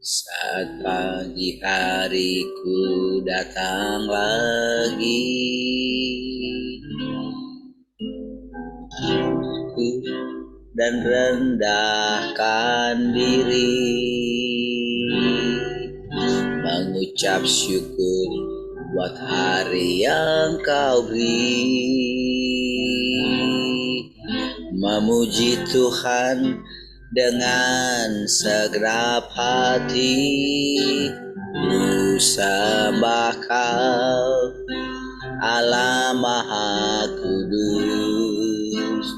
Saat pagi hariku datang lagi, aku dan rendahkan diri, mengucap syukur buat hari yang kau beri, memuji Tuhan dengan segenap hati. Ku sembah Kau, Allah Maha Kudus.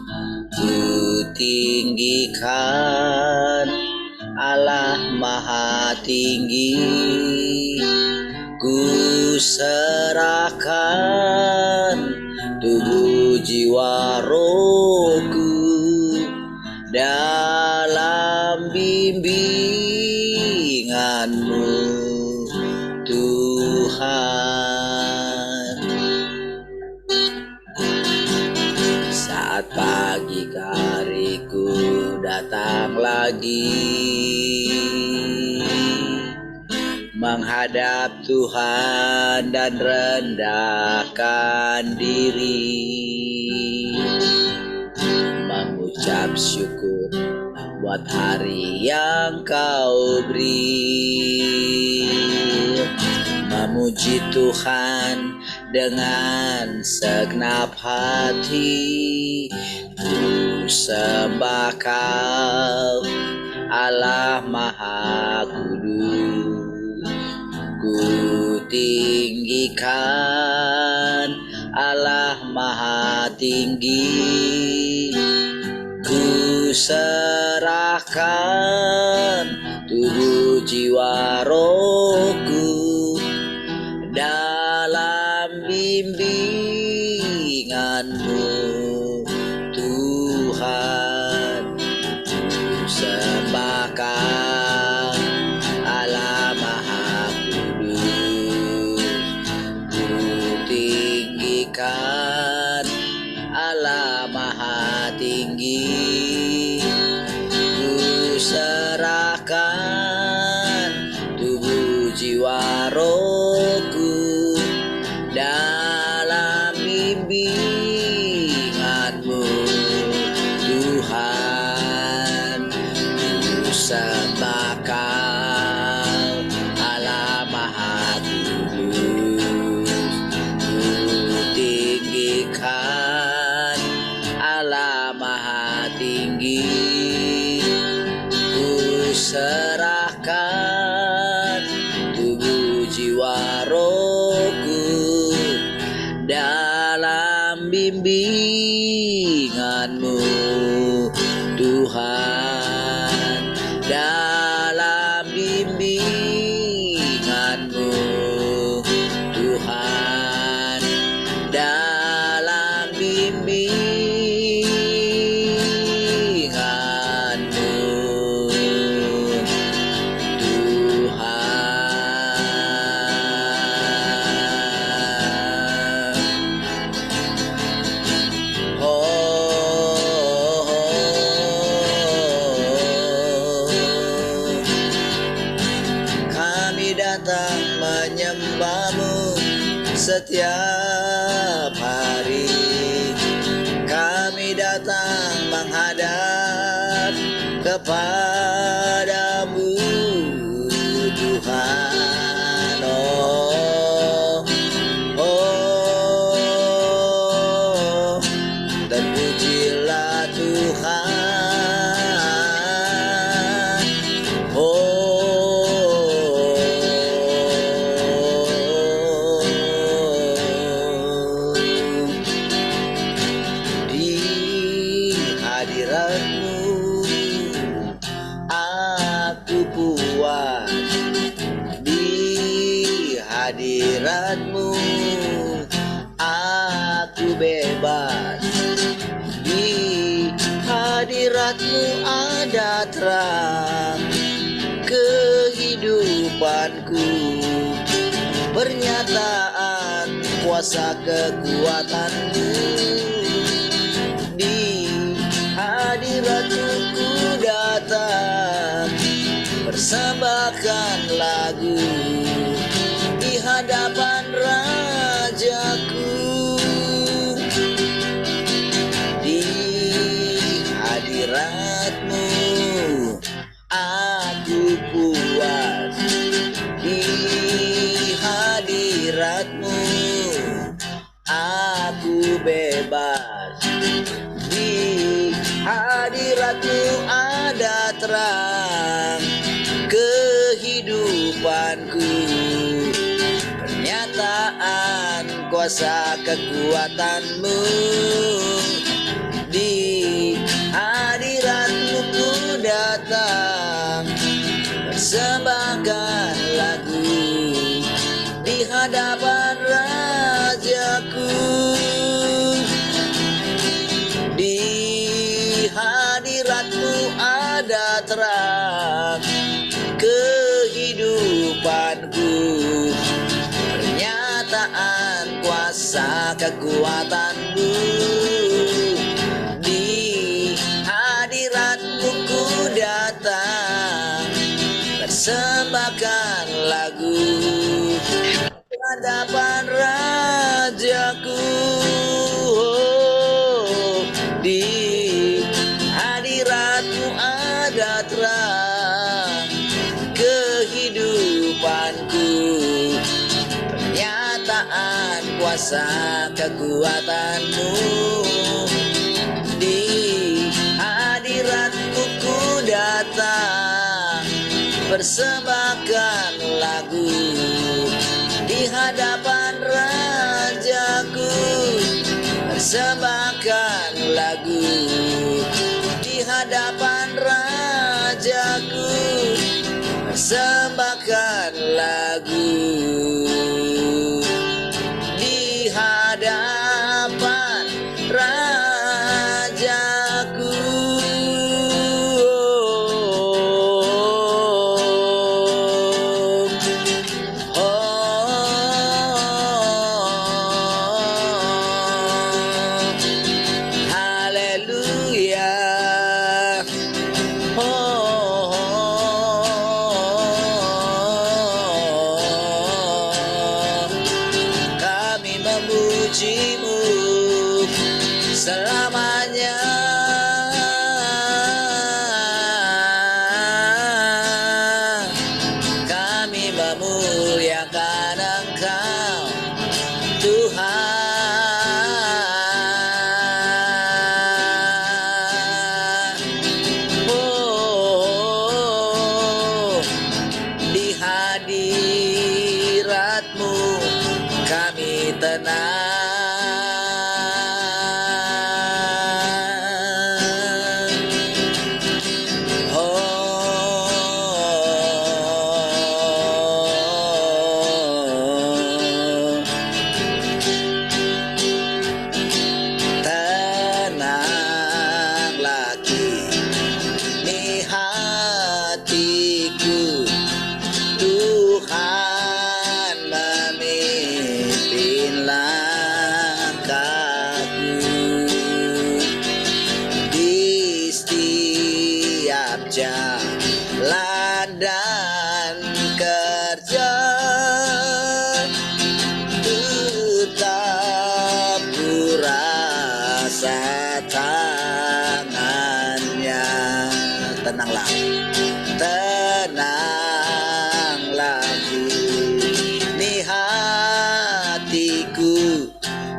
Ku tinggikan Allah Maha Tinggi. Ku serahkan tubuh jiwa rohku dalam bimbingan-Mu, Tuhan. Saat pagi hariku datang lagi, menghadap Tuhan dan rendahkan diri, mengucap syukur buat hari yang Kau beri, memuji Tuhan dengan segenap hati. Ku sembah Kau, Allah Maha Kudus. Ku tinggikan Allah Maha Tinggi. Ku serahkan tubuh jiwa rohku dalam bimbingan-Mu, Tuhan. Ku sembah Kau, Allah Maha Kudus. Ku tinggikan Allah Maha Tinggi. Ku serahkan tubuh jiwa rohku dalam bimbingan-Mu, Tuhan. Ku sembah Kau, Allah Maha Kudus. Ku tinggikan Allah Maha Tinggi. Ku serahkan tubuh jiwa rohku dalam bimbingan-Mu, Tuhan. Dalam bimbingan-Mu, Tuhan. Dalam bimbingan-Mu, Tuhan. Kami datang menyembah-Mu setiap hari. Kami datang menghadap kepada-Mu, Tuhan. Oh, oh, terpujilah Tuhan. Oh, di hadirat-Mu aku puas, di hadirat-Mu aku bebas, di hadirat-Mu ada terang kehidupanku, pernyataan kuasa kekuatan-Mu. Di hadirat-Mu ku datang persembahkan lagu di hadapan Rajaku. Di hadirat-Mu aku puas, di hadirat-Mu aku bebas, di hadirat-Mu ada terang kehidupanku. Pernyataan kuasa kekuatan-Mu, di hadirat-Mu ku datang, persembahkan lagu di hadapan Rajaku. Di hadirat-Mu ada terang kehidupanku. Pernyataan kuasa kekuatan-Mu, di hadirat-Mu ku datang, persembahkan lagu di hadapan Rajaku. Oh, di hadirat-Mu ada terang kehidupanku. Pernyataan kuasa kekuatan-Mu, di hadirat-Mu ku datang, persembahkan lagu di hadapan Rajaku. Persembahkan lagu di hadapan Rajaku. Persembahkan lagu di hadapan Rajaku. Haleluya. Kami memuji-Mu selamanya. Kami memuliakan Engkau, Tuhan. Oh, di hadirat-Mu kami tenang. Tenanglah kini hatiku, Tuhan memimpin langkahku. Di setiap jalan dan kerja, tetap ku rasa tangannya. Tenanglah, tenanglah kini hatiku,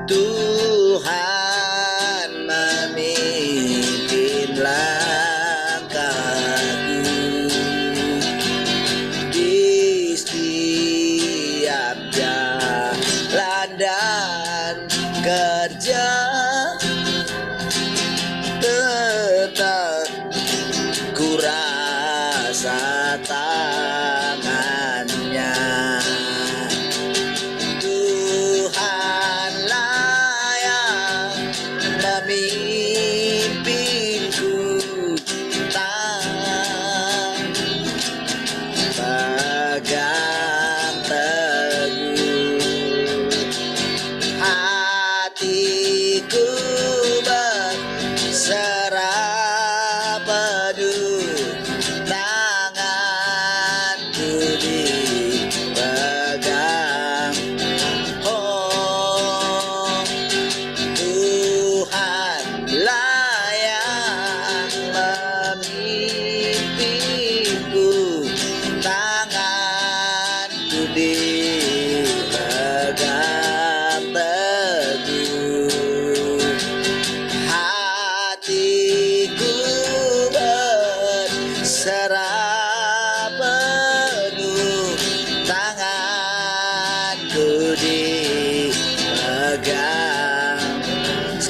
Tuhan memimpin langkahku. Di setiap jalan dan kerja, tetap ku rasa tangannya. Tuhanlah yang memimpinku, pegang teguh hatiku, berserah penuh tangan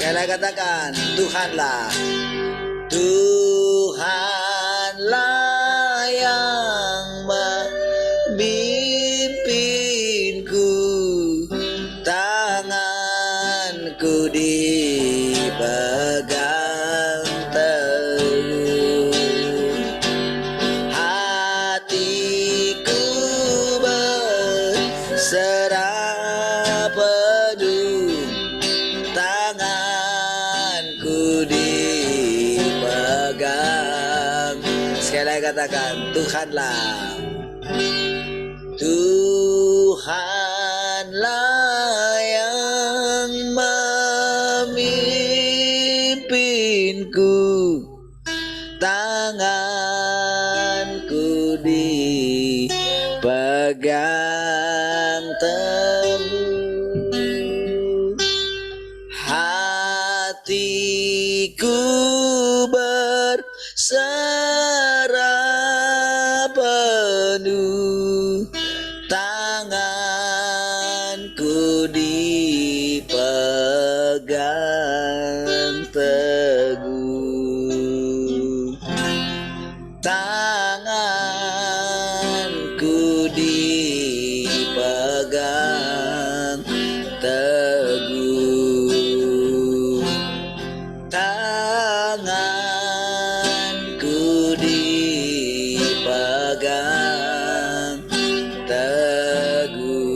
Sekali lagi katakan, Tuhanlah. Tuhanlah yang memimpinku, tanganku dipegang teguh, hatiku berserah penuh, tanganku dipegang. Sekali lagi katakan, Tuhanlah. Tuhanlah yang memimpinku, tanganku dipegang teguh, hatiku berserah penuh, tanganku dipegang teguh, tanganku dipegang teguh, tanganku dipegang teguh.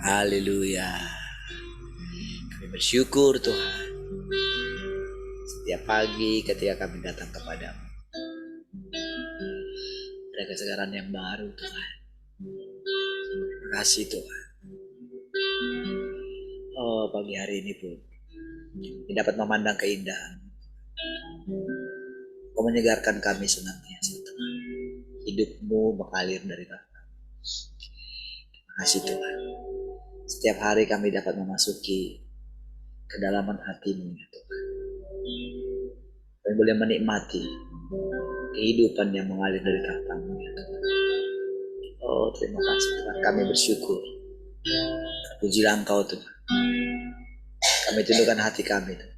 Haleluya. Kami bersyukur Tuhan, setiap pagi ketika kami datang kepadamu ada kesegaran yang baru Tuhan. Terima kasih Tuhan. Oh, pagi hari ini pun kami dapat memandang keindahan. Kau menyegarkan kami senantiasa Tuhan. Hidup-Mu mengalir dari kami. Terima kasih Tuhan. Setiap hari kami dapat memasuki kedalaman hati-Mu ya Tuhan. Kami boleh menikmati kehidupan yang mengalir dari tahta-Mu ya Tuhan. Oh, terima kasih Tuhan. Kami bersyukur. Pujilah Engkau Tuhan. Kami tundukkan hati kami Tuhan.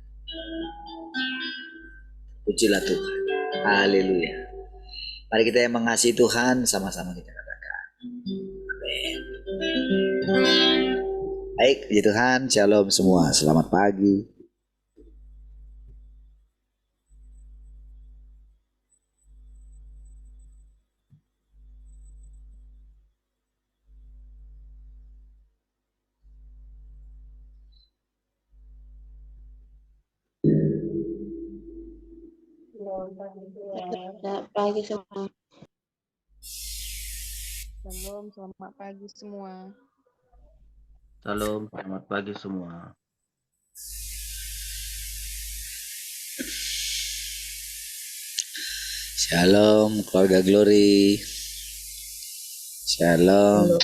Pujilah Tuhan. Haleluya. Mari kita yang mengasihi Tuhan sama-sama kita katakan. Amin. Baik, puji Tuhan. Shalom semua. Selamat pagi. Selamat pagi semua. Shalom, selamat pagi semua. Salam, selamat pagi semua. Shalom, keluarga Glory. Shalom.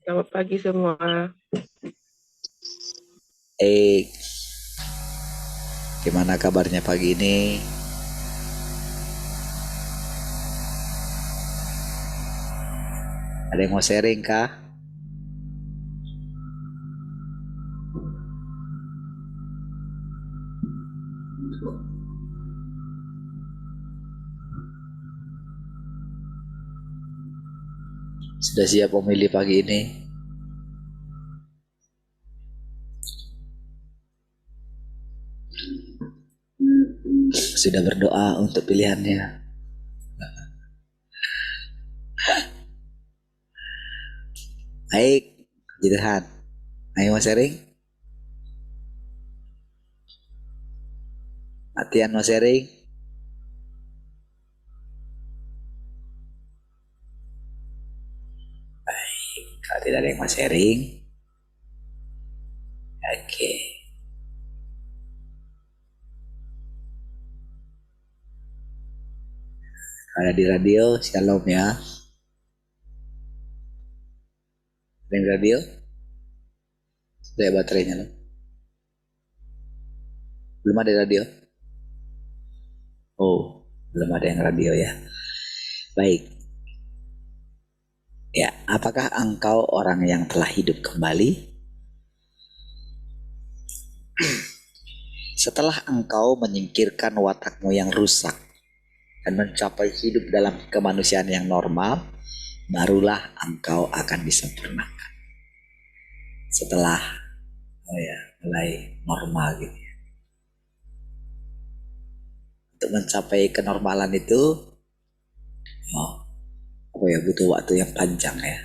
Selamat pagi semua. Gimana kabarnya pagi ini? Ada yang mau sharing kah? Sudah siap memilih pagi ini? Sudah berdoa untuk pilihannya? Baik, puji Tuhan. Ayo mau sharing? Latihan mau sharing? Baik, kalau tidak ada yang mau sharing, oke. Kalau di radio, shalom ya. Ada yang radio? Sudah baterainya loh. Belum ada radio? Oh, belum ada yang radio ya. Baik. Ya, apakah engkau orang yang telah hidup kembali? Setelah engkau menyingkirkan watakmu yang rusak dan mencapai hidup dalam kemanusiaan yang normal, barulah engkau akan disempurnakan. Setelah mulai normal gitu. Untuk mencapai kenormalan itu butuh waktu yang panjang ya.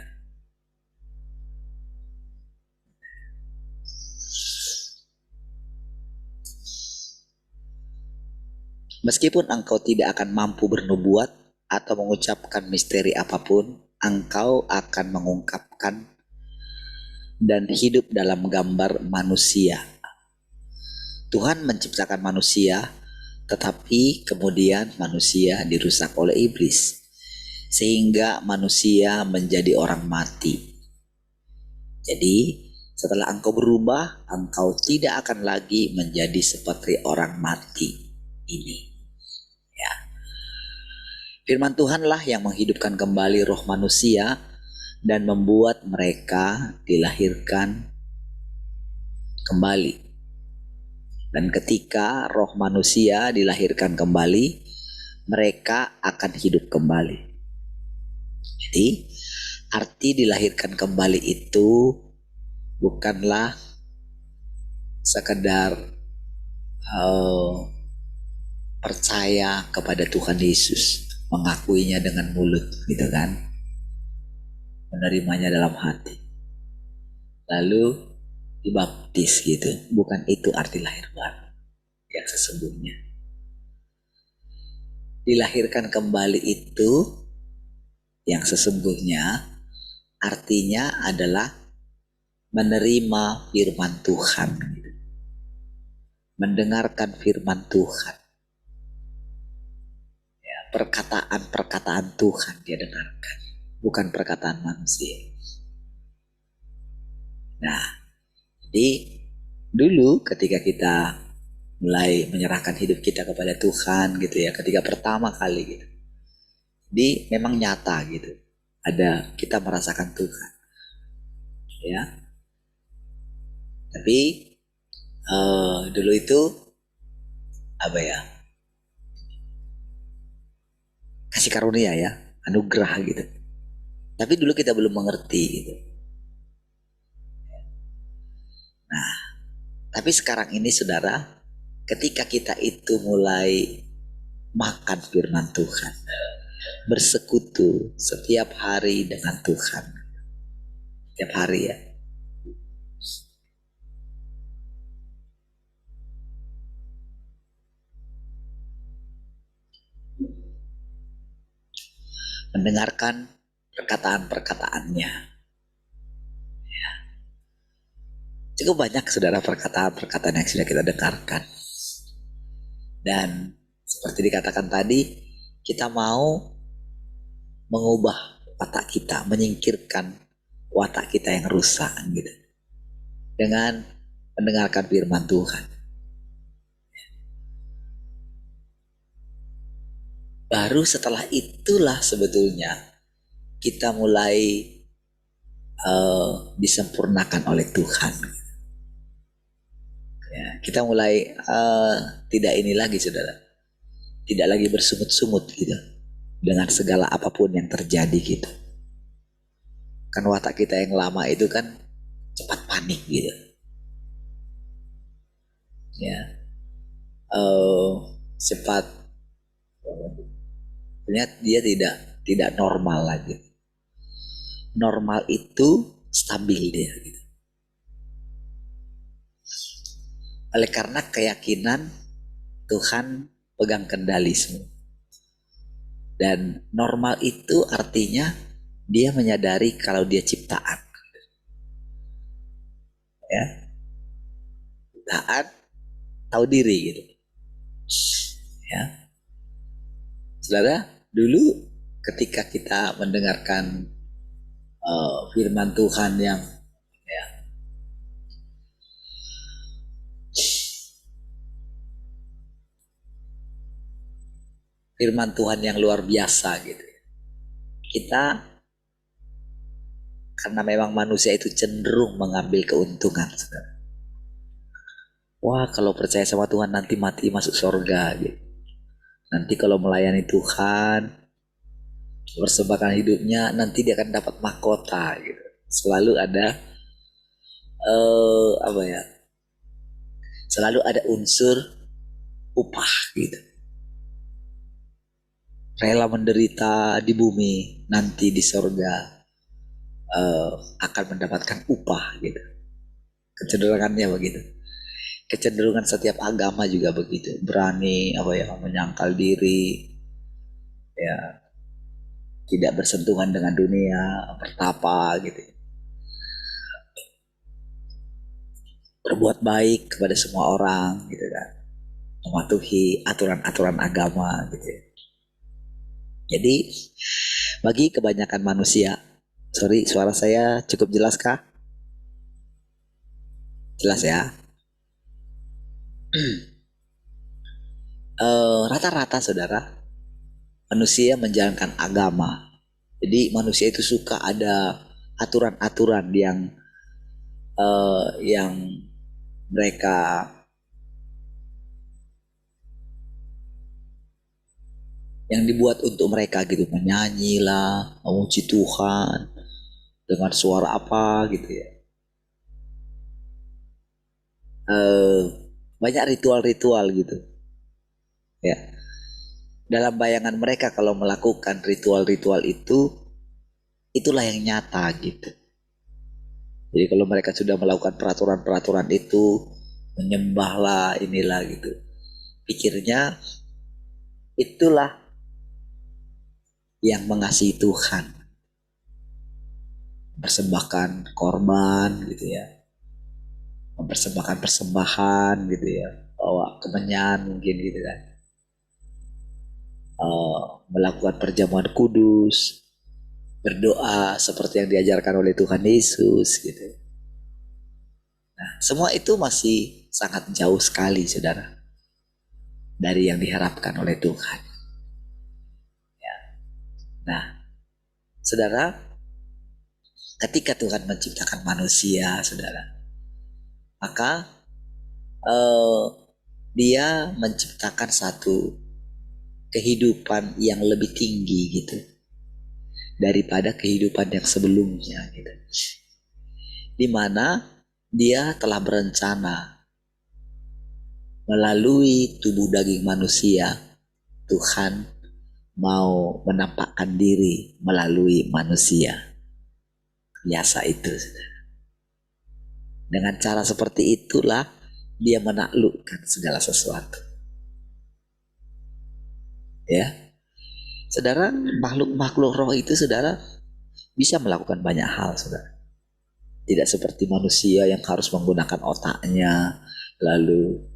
Meskipun engkau tidak akan mampu bernubuat atau mengucapkan misteri apapun, engkau akan mengungkapkan dan hidup dalam gambar manusia. Tuhan menciptakan manusia, tetapi kemudian manusia dirusak oleh iblis, sehingga manusia menjadi orang mati. Jadi, setelah engkau berubah, engkau tidak akan lagi menjadi seperti orang mati ini. Ya. Firman Tuhanlah yang menghidupkan kembali roh manusia dan membuat mereka dilahirkan kembali. Dan ketika roh manusia dilahirkan kembali, mereka akan hidup kembali. Jadi, arti dilahirkan kembali itu bukanlah sekedar percaya kepada Tuhan Yesus, mengakuinya dengan mulut gitu kan, menerimanya dalam hati, lalu dibaptis gitu. Bukan itu arti lahir baru yang sesungguhnya. Dilahirkan kembali itu yang sesungguhnya artinya adalah menerima firman Tuhan gitu. Mendengarkan firman Tuhan, ya, perkataan-perkataan Tuhan dia dengarkan, bukan perkataan manusia. Nah, jadi dulu ketika kita mulai menyerahkan hidup kita kepada Tuhan gitu ya, ketika pertama kali gitu, jadi memang nyata gitu, ada kita merasakan Tuhan, ya. Tapi dulu itu kasih karunia ya, anugerah gitu. Tapi dulu kita belum mengerti gitu. Nah, tapi sekarang ini saudara, ketika kita itu mulai makan firman Tuhan, bersekutu setiap hari dengan Tuhan, setiap hari ya, mendengarkan perkataan-perkataannya. Ya. Cukup banyak saudara perkataan-perkataan yang sudah kita dengarkan. Dan seperti dikatakan tadi, kita mau mengubah watak kita, menyingkirkan watak kita yang rusak gitu, dengan mendengarkan firman Tuhan. Baru setelah itulah sebetulnya kita mulai disempurnakan oleh Tuhan. Ya, kita mulai tidak ini lagi saudara, tidak lagi bersungut-sungut gitu dengan segala apapun yang terjadi gitu. Kan watak kita yang lama itu kan cepat panik gitu. Ya, cepat, ternyata dia tidak normal lagi. Normal itu stabil dia gitu. Oleh karena keyakinan Tuhan pegang kendali semua. Dan normal itu artinya dia menyadari kalau dia ciptaan. Ya. Ciptaan tahu diri gitu. Ya. Saudara, dulu ketika kita mendengarkan firman Tuhan yang firman Tuhan yang luar biasa gitu, kita karena memang manusia itu cenderung mengambil keuntungan, saudara. Wah, kalau percaya sama Tuhan nanti mati masuk surga gitu. Nanti kalau melayani Tuhan, persembahkan hidupnya, nanti dia akan dapat mahkota gitu. Selalu ada apa ya? Selalu ada unsur upah gitu. Rela menderita di bumi, nanti di surga akan mendapatkan upah gitu. Kecenderungannya begitu. Kecenderungan setiap agama juga begitu. Berani menyangkal diri, ya, tidak bersentuhan dengan dunia, bertapa gitu. Berbuat baik kepada semua orang gitu kan. Mematuhi aturan-aturan agama gitu. Jadi bagi kebanyakan manusia, sorry suara saya cukup jelas kah? Jelas ya. Rata-rata saudara, manusia menjalankan agama. Jadi manusia itu suka ada aturan-aturan yang mereka yang dibuat untuk mereka gitu, menyanyi lah, memuji Tuhan dengan suara apa gitu ya. Banyak ritual-ritual gitu ya. Dalam bayangan mereka kalau melakukan ritual-ritual itu, itulah yang nyata gitu. Jadi kalau mereka sudah melakukan peraturan-peraturan itu, menyembahlah inilah gitu, pikirnya itulah yang mengasihi Tuhan. Persembahkan korban gitu ya, mempersembahkan persembahan gitu ya, bawa kemenyan mungkin gitu kan, melakukan perjamuan kudus, berdoa seperti yang diajarkan oleh Tuhan Yesus gitu. Nah, semua itu masih sangat jauh sekali saudara dari yang diharapkan oleh Tuhan ya. Nah saudara, ketika Tuhan menciptakan manusia saudara, maka dia menciptakan satu kehidupan yang lebih tinggi gitu daripada kehidupan yang sebelumnya gitu. Dimana dia telah berencana melalui tubuh daging manusia, Tuhan mau menampakkan diri melalui manusia. Biasa itu. Dengan cara seperti itulah dia menaklukkan segala sesuatu. Ya. Saudara, makhluk-makhluk roh itu saudara bisa melakukan banyak hal saudara. Tidak seperti manusia yang harus menggunakan otaknya lalu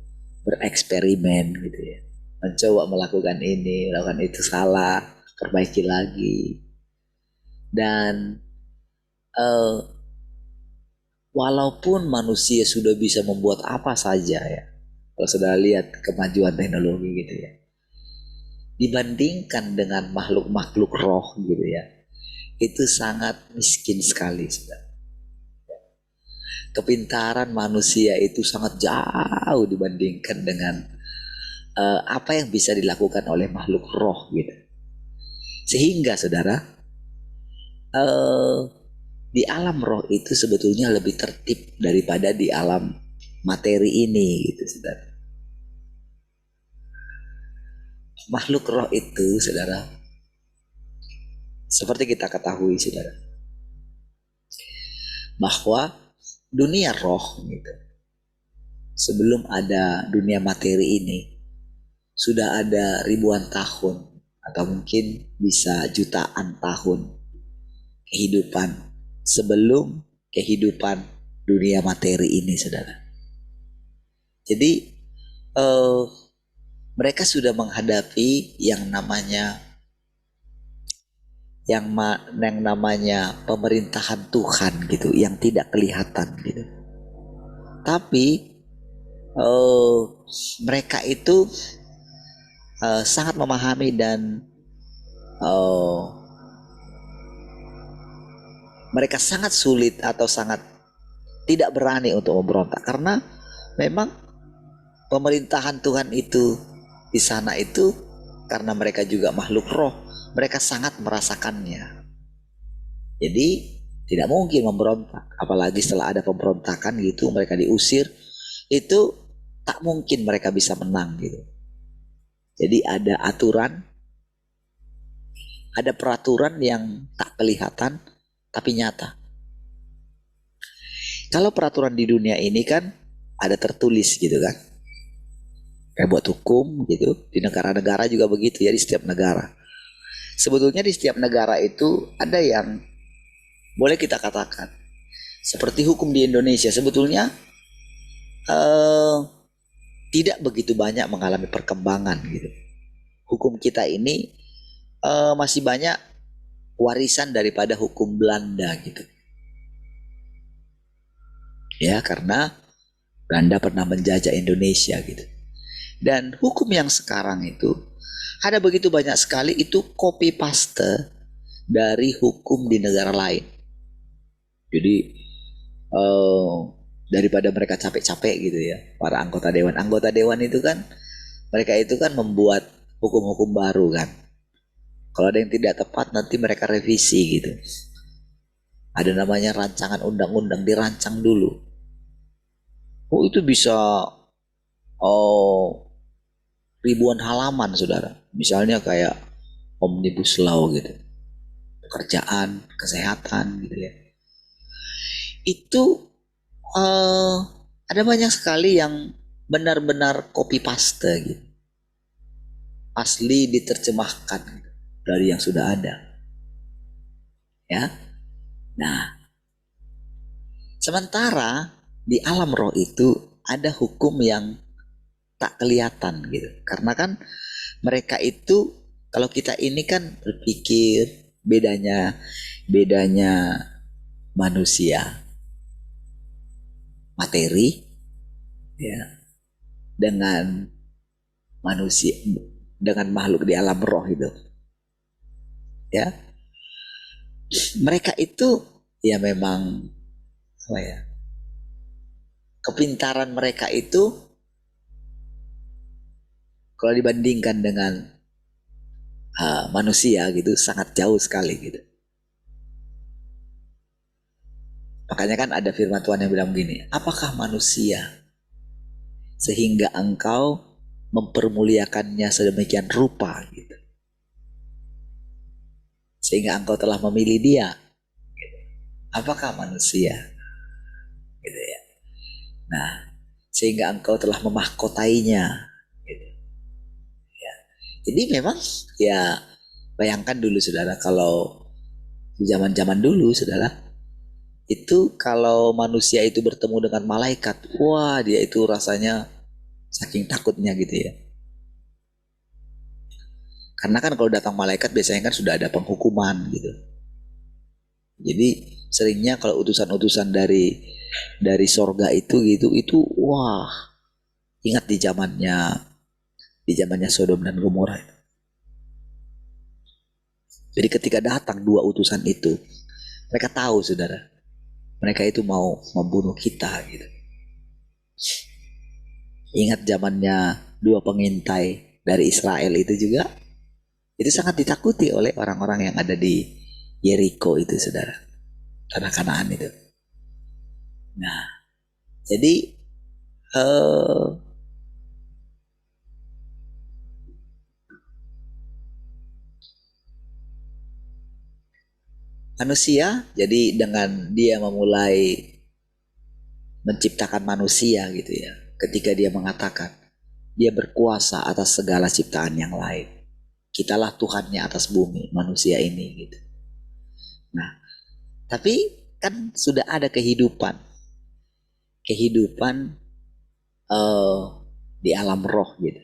bereksperimen gitu ya. Mencoba melakukan ini, melakukan itu, salah, perbaiki lagi. Dan walaupun manusia sudah bisa membuat apa saja ya, kalau sudah lihat kemajuan teknologi gitu ya, dibandingkan dengan makhluk-makhluk roh gitu ya, itu sangat miskin sekali saudara. Kepintaran manusia itu sangat jauh dibandingkan dengan apa yang bisa dilakukan oleh makhluk roh gitu. Sehingga saudara, di alam roh itu sebetulnya lebih tertib daripada di alam materi ini gitu saudara. Makhluk roh itu saudara, seperti kita ketahui saudara, bahwa dunia roh gitu, sebelum ada dunia materi ini sudah ada ribuan tahun atau mungkin bisa jutaan tahun kehidupan sebelum kehidupan dunia materi ini saudara. Jadi mereka sudah menghadapi yang namanya pemerintahan Tuhan gitu, yang tidak kelihatan gitu. Tapi mereka itu sangat memahami dan mereka sangat sulit atau sangat tidak berani untuk memberontak karena memang pemerintahan Tuhan itu di sana itu karena mereka juga makhluk roh, mereka sangat merasakannya. Jadi tidak mungkin memberontak, apalagi setelah ada pemberontakan gitu, mereka diusir, itu tak mungkin mereka bisa menang gitu. Jadi ada aturan, ada peraturan yang tak kelihatan tapi nyata. Kalau peraturan di dunia ini kan ada tertulis gitu kan, kayak buat hukum gitu. Di negara-negara juga begitu ya, di setiap negara. Sebetulnya di setiap negara itu ada yang boleh kita katakan seperti hukum di Indonesia sebetulnya tidak begitu banyak mengalami perkembangan gitu. Hukum kita ini masih banyak warisan daripada hukum Belanda gitu. Ya, karena Belanda pernah menjajah Indonesia gitu. Dan hukum yang sekarang itu ada begitu banyak sekali itu copy paste dari hukum di negara lain. Jadi daripada mereka capek-capek gitu ya, para anggota dewan itu kan, mereka itu kan membuat hukum-hukum baru kan. Kalau ada yang tidak tepat nanti mereka revisi gitu. Ada namanya rancangan undang-undang, dirancang dulu. Oh itu bisa ribuan halaman saudara. Misalnya kayak omnibus law gitu, pekerjaan, kesehatan gitu ya. Itu ada banyak sekali yang benar-benar copy paste gitu, asli diterjemahkan gitu, dari yang sudah ada ya. Nah sementara di alam roh itu ada hukum yang tak kelihatan gitu, karena kan mereka itu, kalau kita ini kan berpikir bedanya manusia materi ya dengan manusia, dengan makhluk di alam roh itu ya. Mereka itu ya memang apa ya, kepintaran mereka itu kalau dibandingkan dengan manusia gitu sangat jauh sekali gitu. Makanya kan ada firman Tuhan yang bilang begini, apakah manusia sehingga engkau mempermuliakannya sedemikian rupa gitu, sehingga engkau telah memilih dia gitu. Apakah manusia gitu ya. Nah sehingga engkau telah memahkotainya gitu ya. Jadi memang ya bayangkan dulu saudara, kalau di zaman dulu saudara, itu kalau manusia itu bertemu dengan malaikat, wah dia itu rasanya saking takutnya gitu ya. Karena kan kalau datang malaikat biasanya kan sudah ada penghukuman gitu. Jadi seringnya kalau utusan-utusan dari sorga itu gitu, itu wah, ingat di zamannya Sodom dan Gomora itu. Jadi ketika datang dua utusan itu, mereka tahu saudara, mereka itu mau membunuh kita gitu. Ingat zamannya dua pengintai dari Israel itu juga, itu sangat ditakuti oleh orang-orang yang ada di Yeriko itu saudara, tanah Kanaan itu. Nah jadi manusia, jadi dengan dia memulai menciptakan manusia gitu ya, ketika dia mengatakan dia berkuasa atas segala ciptaan yang lain, kitalah Tuhannya atas bumi manusia ini gitu. Nah tapi kan sudah ada kehidupan di alam roh gitu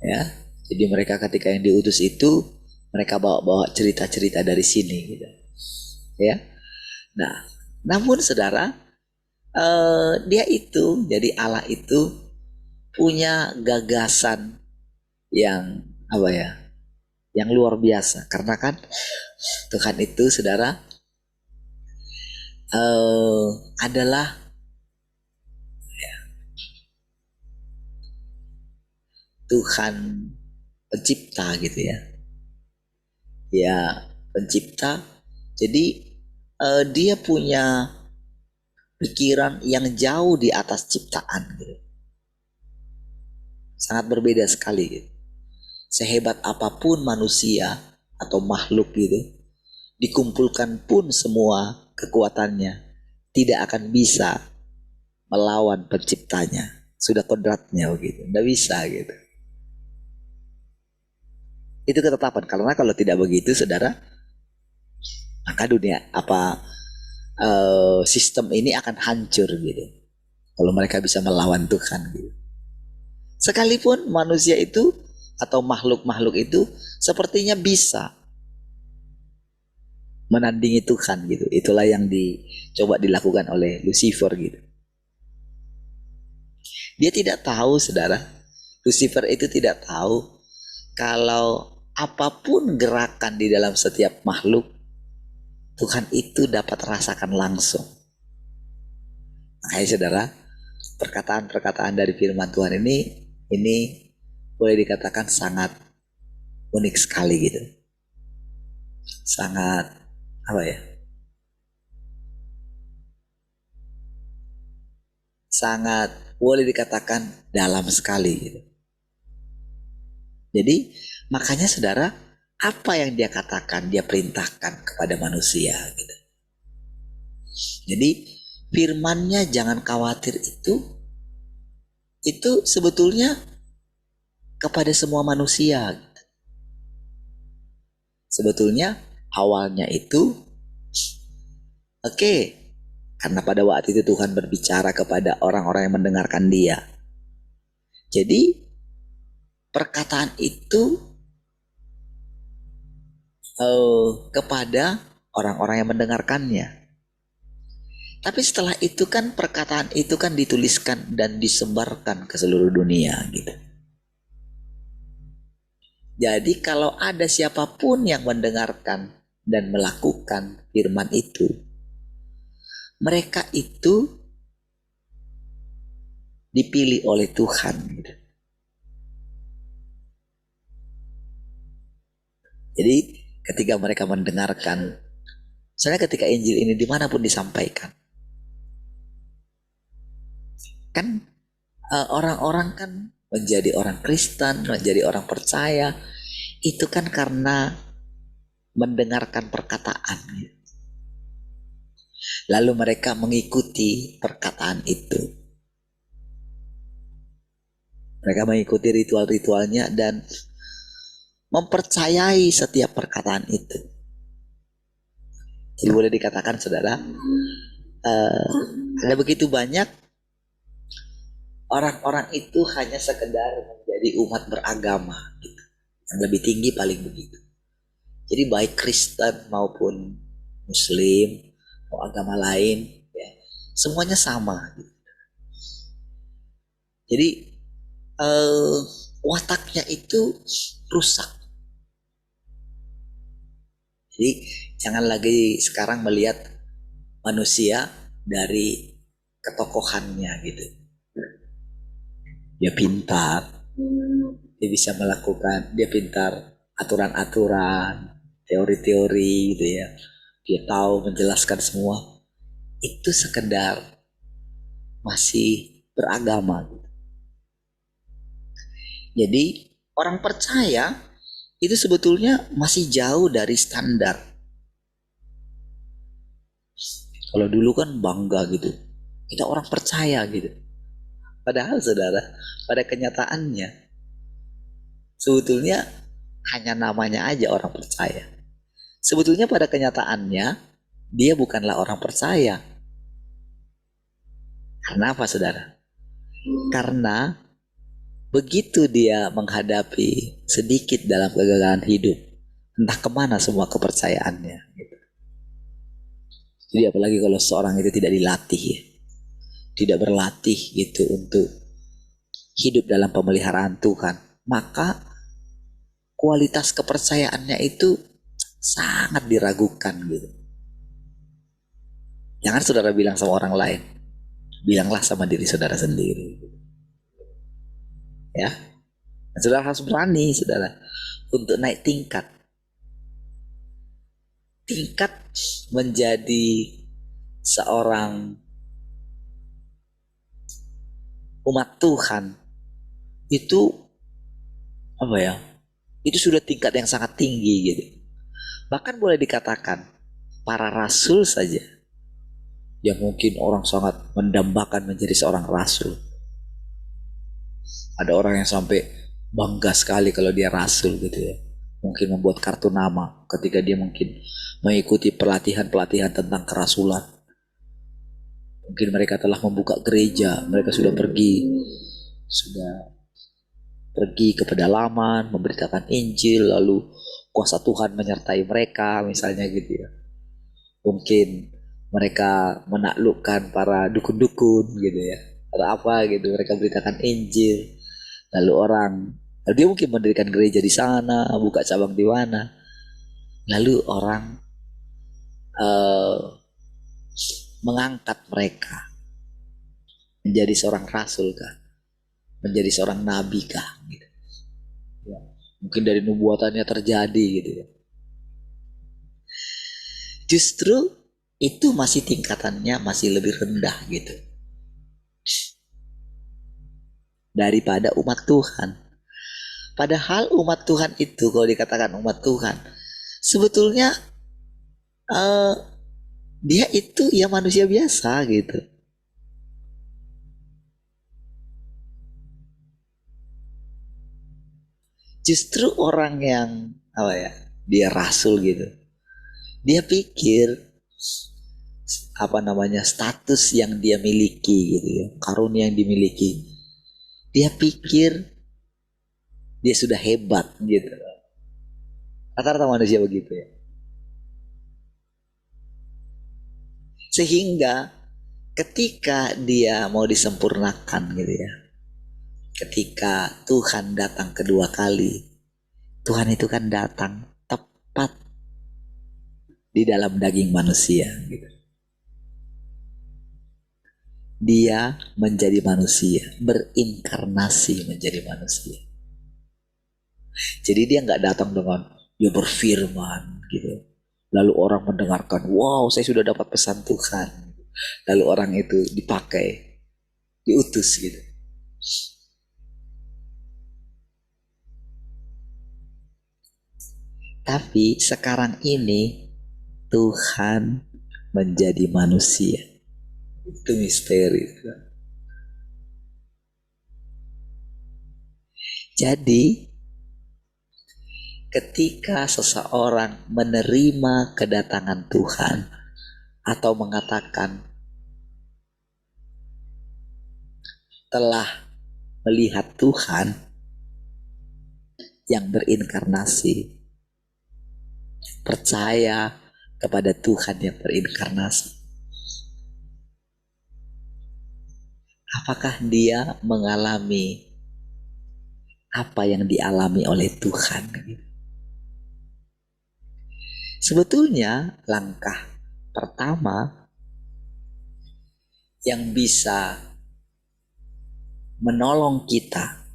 ya. Jadi mereka ketika yang diutus itu, mereka bawa cerita-cerita dari sini gitu ya. Nah namun saudara, dia itu, jadi Allah itu punya gagasan yang apa ya, yang luar biasa. Karena kan Tuhan itu saudara adalah Tuhan pencipta gitu ya. Ya pencipta. Jadi dia punya pikiran yang jauh di atas ciptaan gitu. Sangat berbeda sekali gitu. Sehebat apapun manusia atau makhluk gitu, dikumpulkan pun semua kekuatannya tidak akan bisa melawan penciptanya. Sudah kodratnya begitu, tidak bisa gitu. Itu ketetapan. Karena kalau tidak begitu saudara, maka dunia sistem ini akan hancur gitu. Kalau mereka bisa melawan Tuhan gitu. Sekalipun manusia itu atau makhluk-makhluk itu sepertinya bisa menandingi Tuhan gitu. Itulah yang dicoba dilakukan oleh Lucifer gitu. Dia tidak tahu saudara, Lucifer itu tidak tahu kalau apapun gerakan di dalam setiap makhluk, Tuhan itu dapat rasakan langsung. Makanya saudara, perkataan-perkataan dari firman Tuhan ini boleh dikatakan sangat unik sekali gitu. Sangat sangat boleh dikatakan dalam sekali gitu. Jadi makanya saudara, apa yang dia katakan, dia perintahkan kepada manusia gitu. Jadi firman-Nya jangan khawatir itu sebetulnya kepada semua manusia. Sebetulnya awalnya itu karena pada waktu itu Tuhan berbicara kepada orang-orang yang mendengarkan dia. Jadi perkataan itu kepada orang-orang yang mendengarkannya. Tapi setelah itu kan perkataan itu kan dituliskan dan disebarkan ke seluruh dunia gitu. Jadi kalau ada siapapun yang mendengarkan dan melakukan firman itu, mereka itu dipilih oleh Tuhan gitu. Jadi ketika mereka mendengarkan, misalnya ketika Injil ini dimanapun disampaikan, kan orang-orang kan menjadi orang Kristen, menjadi orang percaya, itu kan karena mendengarkan perkataan gitu. Lalu mereka mengikuti perkataan itu. Mereka mengikuti ritual-ritualnya dan mempercayai setiap perkataan itu. Jadi boleh dikatakan saudara, ada begitu banyak orang-orang itu hanya sekedar menjadi umat beragama gitu. Yang lebih tinggi paling begitu. Jadi baik Kristen maupun Muslim atau agama lain ya, semuanya sama gitu. Jadi wataknya itu rusak. Jadi jangan lagi sekarang melihat manusia dari ketokohannya gitu. Dia pintar, dia bisa melakukan, dia pintar aturan-aturan, teori-teori gitu ya. Dia tahu menjelaskan semua. Itu sekedar masih beragama gitu. Jadi orang percaya itu sebetulnya masih jauh dari standar. Kalau dulu kan bangga gitu, kita orang percaya gitu. Padahal saudara, pada kenyataannya sebetulnya hanya namanya aja orang percaya. Sebetulnya pada kenyataannya dia bukanlah orang percaya. Karena apa saudara? Karena begitu dia menghadapi sedikit dalam kegagalan hidup, entah kemana semua kepercayaannya gitu. Jadi apalagi kalau seorang itu tidak dilatih ya, tidak berlatih gitu untuk hidup dalam pemeliharaan Tuhan, maka kualitas kepercayaannya itu sangat diragukan gitu. Jangan saudara bilang sama orang lain, bilanglah sama diri saudara sendiri. Ya, dan saudara harus berani, saudara, untuk naik tingkat menjadi seorang umat Tuhan. Itu apa ya? Itu sudah tingkat yang sangat tinggi gitu. Bahkan boleh dikatakan para rasul saja yang mungkin orang sangat mendambakan menjadi seorang rasul. Ada orang yang sampai bangga sekali kalau dia rasul gitu ya. Mungkin membuat kartu nama ketika dia mungkin mengikuti pelatihan-pelatihan tentang kerasulan. Mungkin mereka telah membuka gereja, mereka sudah pergi ke pedalaman, memberitakan Injil, lalu kuasa Tuhan menyertai mereka misalnya gitu ya. Mungkin mereka menaklukkan para dukun-dukun gitu ya, atau apa gitu, mereka beritakan Injil, lalu dia mungkin mendirikan gereja di sana, buka cabang di mana, lalu orang mengangkat mereka menjadi seorang rasul kah, menjadi seorang nabi kah gitu. Ya, mungkin dari nubuatannya terjadi gitu ya. Justru itu masih tingkatannya masih lebih rendah gitu daripada umat Tuhan. Padahal umat Tuhan itu, kalau dikatakan umat Tuhan, sebetulnya dia itu ya manusia biasa gitu. Justru orang yang dia rasul gitu, dia pikir status yang dia miliki gitu ya, karunia yang dimiliki, dia pikir dia sudah hebat gitu. Rata-rata manusia begitu ya. Sehingga ketika dia mau disempurnakan gitu ya, ketika Tuhan datang kedua kali, Tuhan itu kan datang tepat di dalam daging manusia gitu. Dia menjadi manusia, berinkarnasi menjadi manusia. Jadi dia nggak datang dengan dia berfirman gitu, lalu orang mendengarkan, wow saya sudah dapat pesan Tuhan, lalu orang itu dipakai, diutus gitu. Tapi sekarang ini Tuhan menjadi manusia. Itu misteri. Jadi ketika seseorang menerima kedatangan Tuhan atau mengatakan telah melihat Tuhan yang berinkarnasi, percaya kepada Tuhan yang berinkarnasi, apakah dia mengalami apa yang dialami oleh Tuhan? Sebetulnya langkah pertama yang bisa menolong kita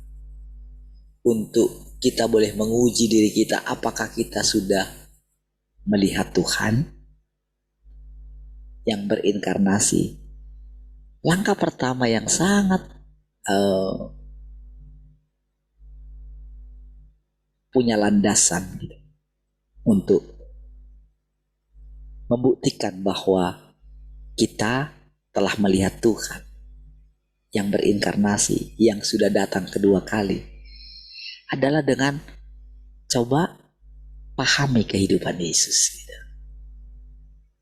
untuk kita boleh menguji diri kita, apakah kita sudah melihat Tuhan yang berinkarnasi. Langkah pertama yang sangat punya landasan gitu, untuk membuktikan bahwa kita telah melihat Tuhan yang berinkarnasi, yang sudah datang kedua kali, adalah dengan coba pahami kehidupan Yesus gitu.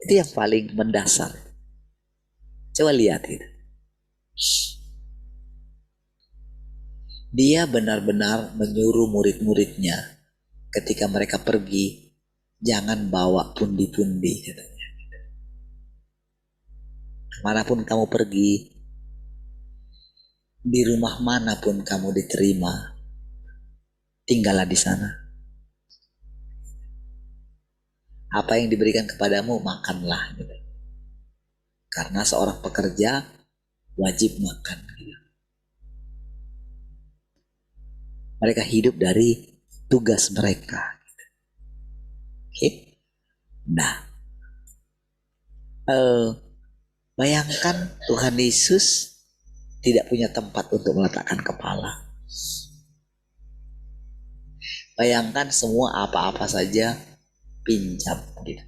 Itu yang paling mendasar. Coba lihat itu. Dia benar-benar menyuruh murid-muridnya ketika mereka pergi, jangan bawa pundi-pundi katanya. Kemanapun kamu pergi, di rumah manapun kamu diterima, tinggallah di sana. Apa yang diberikan kepadamu, makanlah. Gitu. Karena seorang pekerja wajib makan. Gitu. Mereka hidup dari tugas mereka. Gitu. Oke? Nah, bayangkan Tuhan Yesus tidak punya tempat untuk meletakkan kepala. Bayangkan semua apa-apa saja pinjam gitu.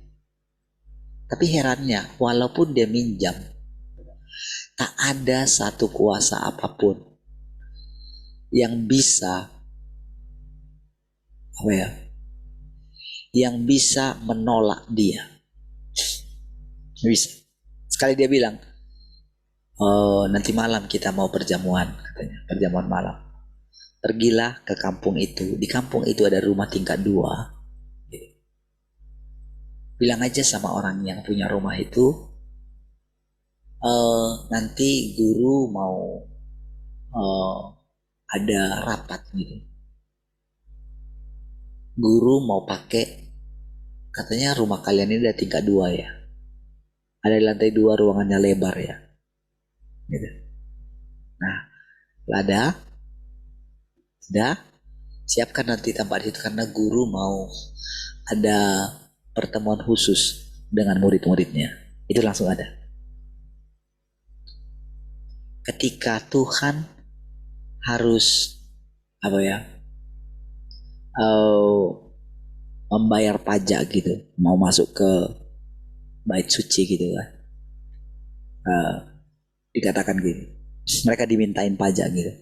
Tapi herannya, walaupun dia minjam, tak ada satu kuasa apapun yang bisa yang bisa menolak dia. Bisa. Sekali dia bilang, nanti malam kita mau perjamuan, katanya, perjamuan malam. Pergilah ke kampung itu. Di kampung itu ada rumah tingkat 2. Bilang aja sama orang yang punya rumah itu, nanti guru mau ada rapat gitu. Guru mau pakai, katanya rumah kalian ini ada tingkat 2 ya. Ada di lantai 2, ruangannya lebar ya. Gitu. Nah, lada, sudah siapkan nanti tempat itu karena guru mau ada pertemuan khusus dengan murid-muridnya. Itu langsung ada. Ketika Tuhan harus membayar pajak gitu, mau masuk ke bait suci gitu kan, dikatakan gini, mereka dimintain pajak gitu,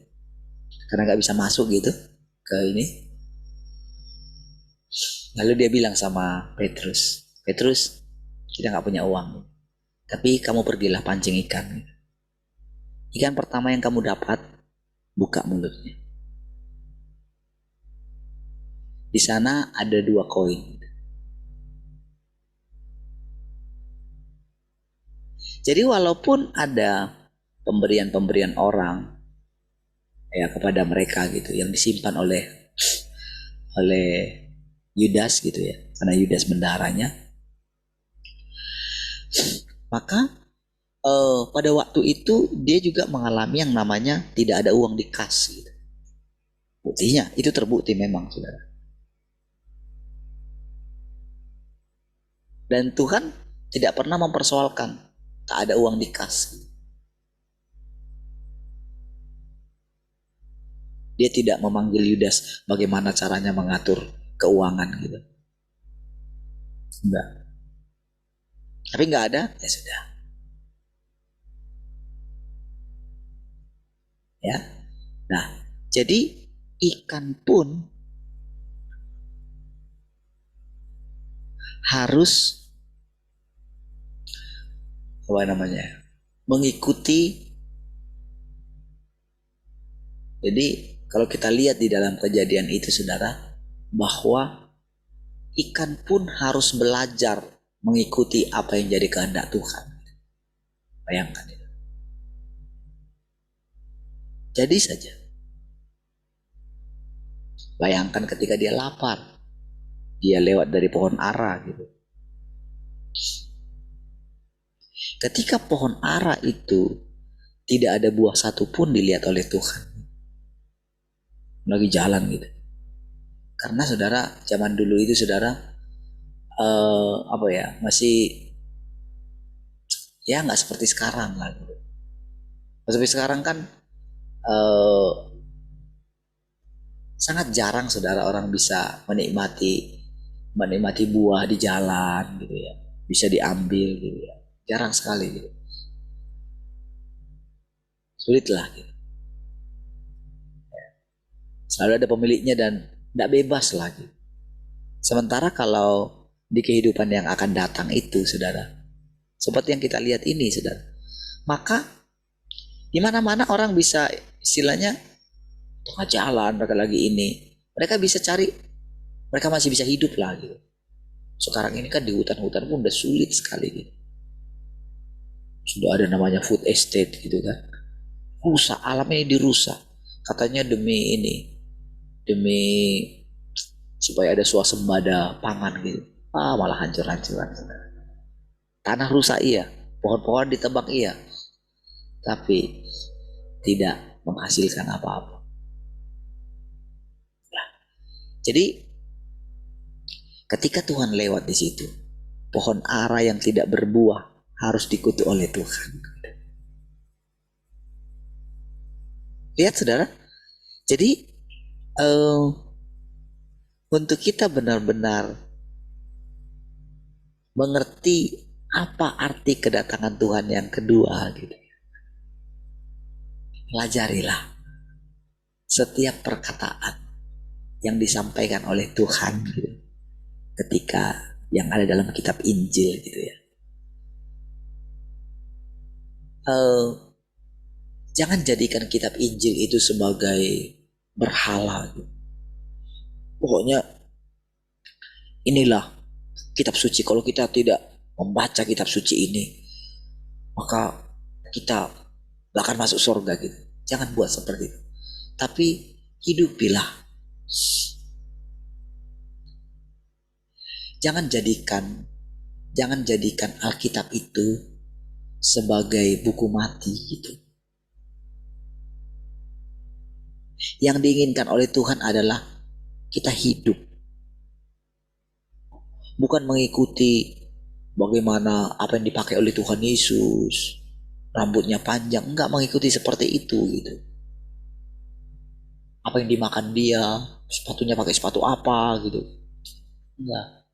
karena nggak bisa masuk gitu ke ini. Lalu dia bilang sama Petrus, kita nggak punya uang, tapi kamu pergilah pancing ikan. Ikan pertama yang kamu dapat, buka mulutnya. Di sana ada 2 koin. Jadi walaupun ada pemberian-pemberian orang ya kepada mereka gitu yang disimpan oleh Yudas gitu ya, karena Yudas bendaharanya, maka pada waktu itu dia juga mengalami yang namanya tidak ada uang di kas gitu. Buktinya itu terbukti memang, saudara. Dan Tuhan tidak pernah mempersoalkan tak ada uang di kas. Dia tidak memanggil Yudas bagaimana caranya mengatur keuangan gitu. Enggak. Tapi enggak ada, ya sudah. Ya. Nah, jadi ikan pun harus mengikuti. Jadi kalau kita lihat di dalam kejadian itu, saudara, bahwa ikan pun harus belajar mengikuti apa yang jadi kehendak Tuhan. Bayangkan itu. Jadi saja. Bayangkan ketika dia lapar, dia lewat dari pohon ara gitu. Ketika pohon ara itu tidak ada buah satupun dilihat oleh Tuhan. Lagi jalan gitu. Karena saudara, zaman dulu itu saudara masih ya nggak seperti sekarang lah gitu. Seperti sekarang kan sangat jarang saudara orang bisa menikmati buah di jalan gitu ya, bisa diambil gitu ya, jarang sekali gitu, sulit lah gitu. Selalu ada pemiliknya dan tidak bebas lagi. Sementara kalau di kehidupan yang akan datang itu, saudara, seperti yang kita lihat ini, saudara, maka di mana-mana orang bisa istilahnya tengah jalan mereka lagi ini, mereka bisa cari, mereka masih bisa hidup lah gitu. Sekarang ini kan di hutan-hutan pun udah sulit sekali gitu. Sudah ada namanya food estate gitu kan. Rusak, alamnya dirusak. Katanya demi supaya ada swasembada pangan gitu. Malah hancur-hancuran. Tanah rusak iya, pohon-pohon ditebang iya, tapi tidak menghasilkan apa-apa. Jadi ketika Tuhan lewat di situ, pohon ara yang tidak berbuah harus dikutuk oleh Tuhan. Lihat saudara, jadi untuk kita benar-benar mengerti apa arti kedatangan Tuhan yang kedua gitu, pelajarilah setiap perkataan yang disampaikan oleh Tuhan gitu, ketika yang ada dalam kitab Injil gitu ya. Jangan jadikan kitab Injil itu sebagai berhala gitu. Pokoknya inilah kitab suci. Kalau kita tidak membaca kitab suci ini, maka kita gak akan masuk surga gitu. Jangan buat seperti itu. Tapi hidupilah. Jangan jadikan Alkitab itu sebagai buku mati gitu. Yang diinginkan oleh Tuhan adalah kita hidup, bukan mengikuti bagaimana apa yang dipakai oleh Tuhan Yesus, rambutnya panjang, enggak mengikuti seperti itu gitu. Apa yang dimakan dia, sepatunya pakai sepatu apa gitu, enggak.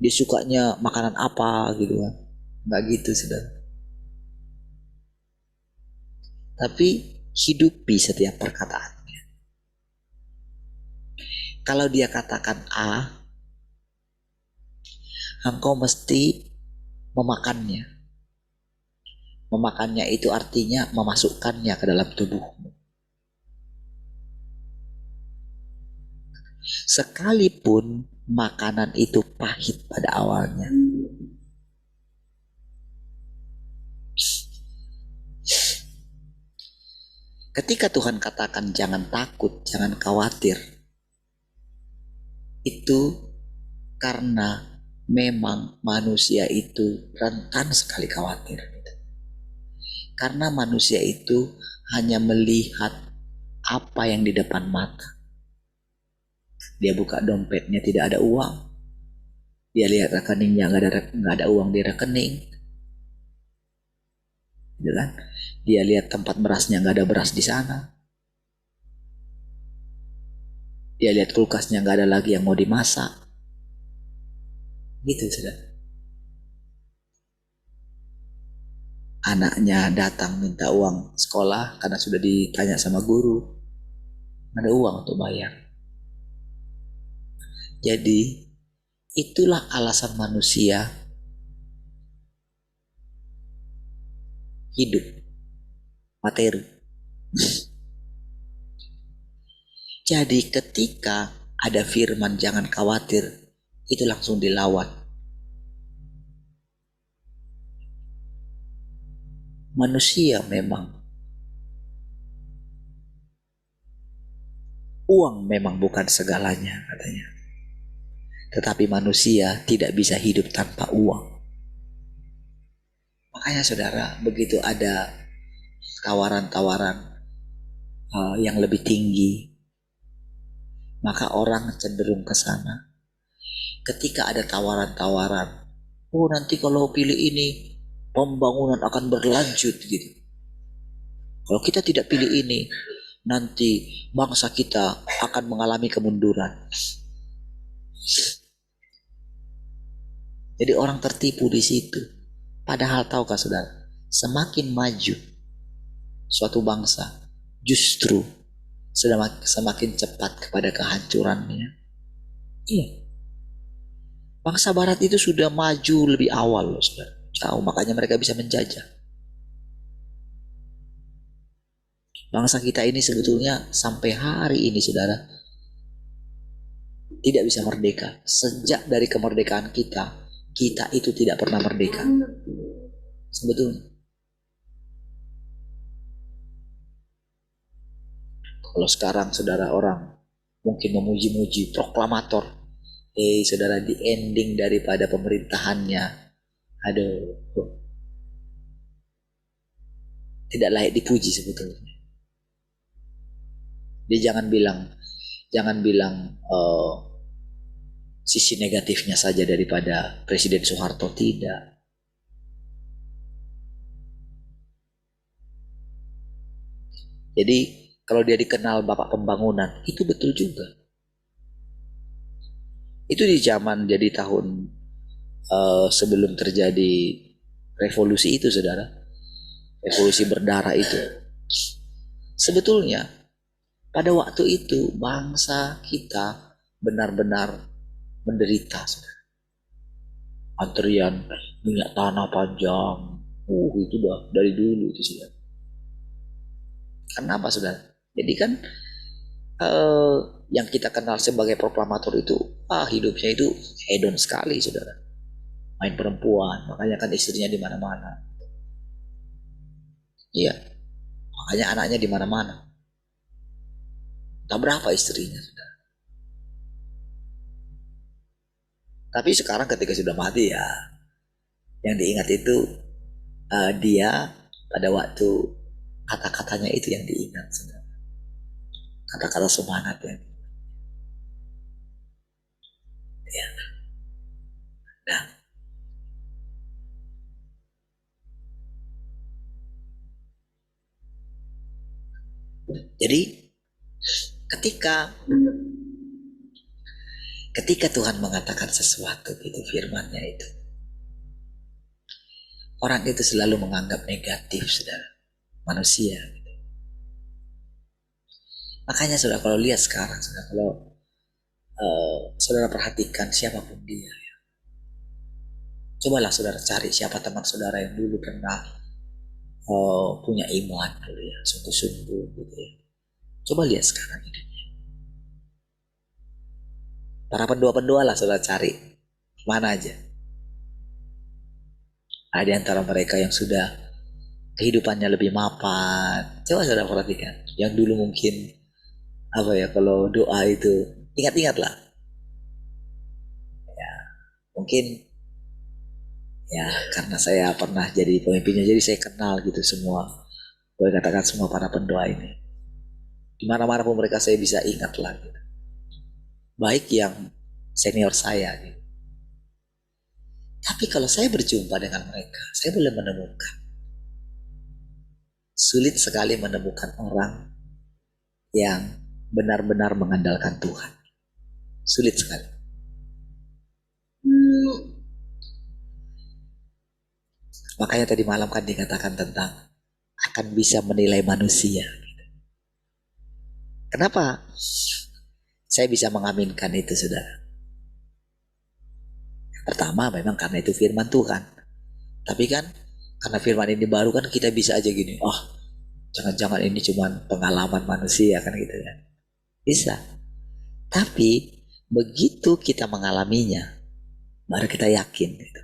Dia sukanya makanan apa gitu kan, enggak gitu saudara. Tapi hidupi setiap perkataannya. Kalau dia katakan A, engkau mesti memakannya. Memakannya itu artinya memasukkannya ke dalam tubuhmu. Sekalipun makanan itu pahit pada awalnya. Ketika Tuhan katakan jangan takut, jangan khawatir, itu karena memang manusia itu rentan sekali khawatir. Karena manusia itu hanya melihat apa yang di depan mata. Dia buka dompetnya tidak ada uang. Dia lihat rekeningnya nggak ada uang di rekening. Gitu kan? Dia lihat tempat berasnya nggak ada beras di sana. Dia lihat kulkasnya nggak ada lagi yang mau dimasak. Gitu sudah. Anaknya datang minta uang sekolah karena sudah ditanya sama guru, nggak ada uang untuk bayar. Jadi itulah alasan manusia hidup, materi. Jadi ketika ada firman jangan khawatir, itu langsung dilawan. Manusia memang, uang memang bukan segalanya katanya. Tetapi manusia tidak bisa hidup tanpa uang. Makanya saudara, begitu ada tawaran-tawaran yang lebih tinggi, maka orang cenderung ke sana. Ketika ada tawaran-tawaran, oh nanti kalau pilih ini, pembangunan akan berlanjut gitu. Kalau kita tidak pilih ini, nanti bangsa kita akan mengalami kemunduran. Jadi orang tertipu di situ. Padahal tahukah saudara, semakin maju suatu bangsa, justru semakin cepat kepada kehancurannya. Iya. Bangsa barat itu sudah maju lebih awal loh saudara. Jauh, makanya mereka bisa menjajah. Bangsa kita ini sebetulnya sampai hari ini saudara tidak bisa merdeka. Sejak dari kemerdekaan kita itu tidak pernah merdeka. Sebetulnya. Kalau sekarang saudara orang mungkin memuji-muji, proklamator. Saudara, di ending daripada pemerintahannya, aduh, tidak layak dipuji sebetulnya. Dia jangan bilang sisi negatifnya saja daripada Presiden Soeharto, tidak. Jadi kalau dia dikenal Bapak Pembangunan, itu betul juga. Itu di zaman jadi tahun sebelum terjadi revolusi itu, saudara. Revolusi berdarah itu. Sebetulnya pada waktu itu bangsa kita benar-benar menderita, saudara. Antrian minyak tanah panjang. Itu udah dari dulu itu, saudara. Kenapa, saudara? Jadi kan yang kita kenal sebagai proklamator itu hidupnya itu hedon sekali, saudara. Main perempuan, makanya kan istrinya di mana-mana. Iya, makanya anaknya di mana-mana. Tak berapa istrinya, saudara. Tapi sekarang ketika sudah mati, ya yang diingat itu dia pada waktu kata-katanya itu yang diingat, saudara. Kata-kata semangat ya. Nah, jadi ketika Tuhan mengatakan sesuatu gitu, firman-Nya itu, orang itu selalu menganggap negatif, saudara, manusia. Makanya saudara, kalau lihat sekarang, saudara, kalau saudara perhatikan siapapun dia, ya, cobalah saudara cari siapa teman saudara yang dulu pernah punya iman dulu ya, sungguh-sungguh gitu ya. Coba lihat sekarang hidupnya. Para pendua-pendua lah saudara cari, mana aja. Ada di antara mereka yang sudah kehidupannya lebih mapan. Coba saudara perhatikan. Yang dulu mungkin kalau doa itu ingat-ingatlah. Ya, mungkin ya karena saya pernah jadi pemimpinnya, jadi saya kenal gitu semua. Boleh katakan semua para pendoa ini. Di mana-mana pun mereka saya bisa ingat lah gitu. Baik yang senior saya gitu. Tapi kalau saya berjumpa dengan mereka, saya boleh menemukan, sulit sekali menemukan orang yang benar-benar mengandalkan Tuhan. Sulit sekali. Makanya tadi malam kan dikatakan tentang akan bisa menilai manusia. Kenapa saya bisa mengaminkan itu, saudara? Pertama, memang karena itu firman Tuhan. Tapi kan karena firman ini baru, kan kita bisa aja gini, jangan-jangan ini cuma pengalaman manusia kan gitu kan. Bisa. Tapi begitu kita mengalaminya, baru kita yakin gitu.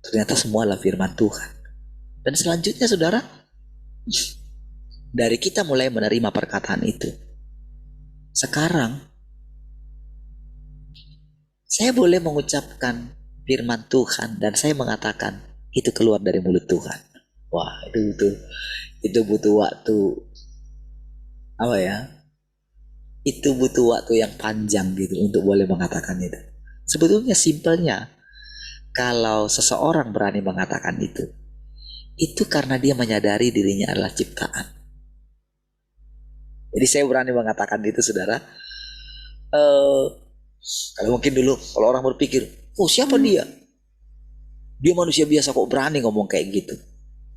Ternyata semualah firman Tuhan. Dan selanjutnya, saudara, dari kita mulai menerima perkataan itu, sekarang saya boleh mengucapkan firman Tuhan dan saya mengatakan itu keluar dari mulut Tuhan. Wah, itu butuh waktu, itu butuh waktu yang panjang gitu untuk boleh mengatakan itu. Sebetulnya simpelnya, kalau seseorang berani mengatakan itu karena dia menyadari dirinya adalah ciptaan. Jadi saya berani mengatakan itu, saudara. Kalau mungkin dulu kalau orang berpikir, siapa dia? Dia manusia biasa kok berani ngomong kayak gitu.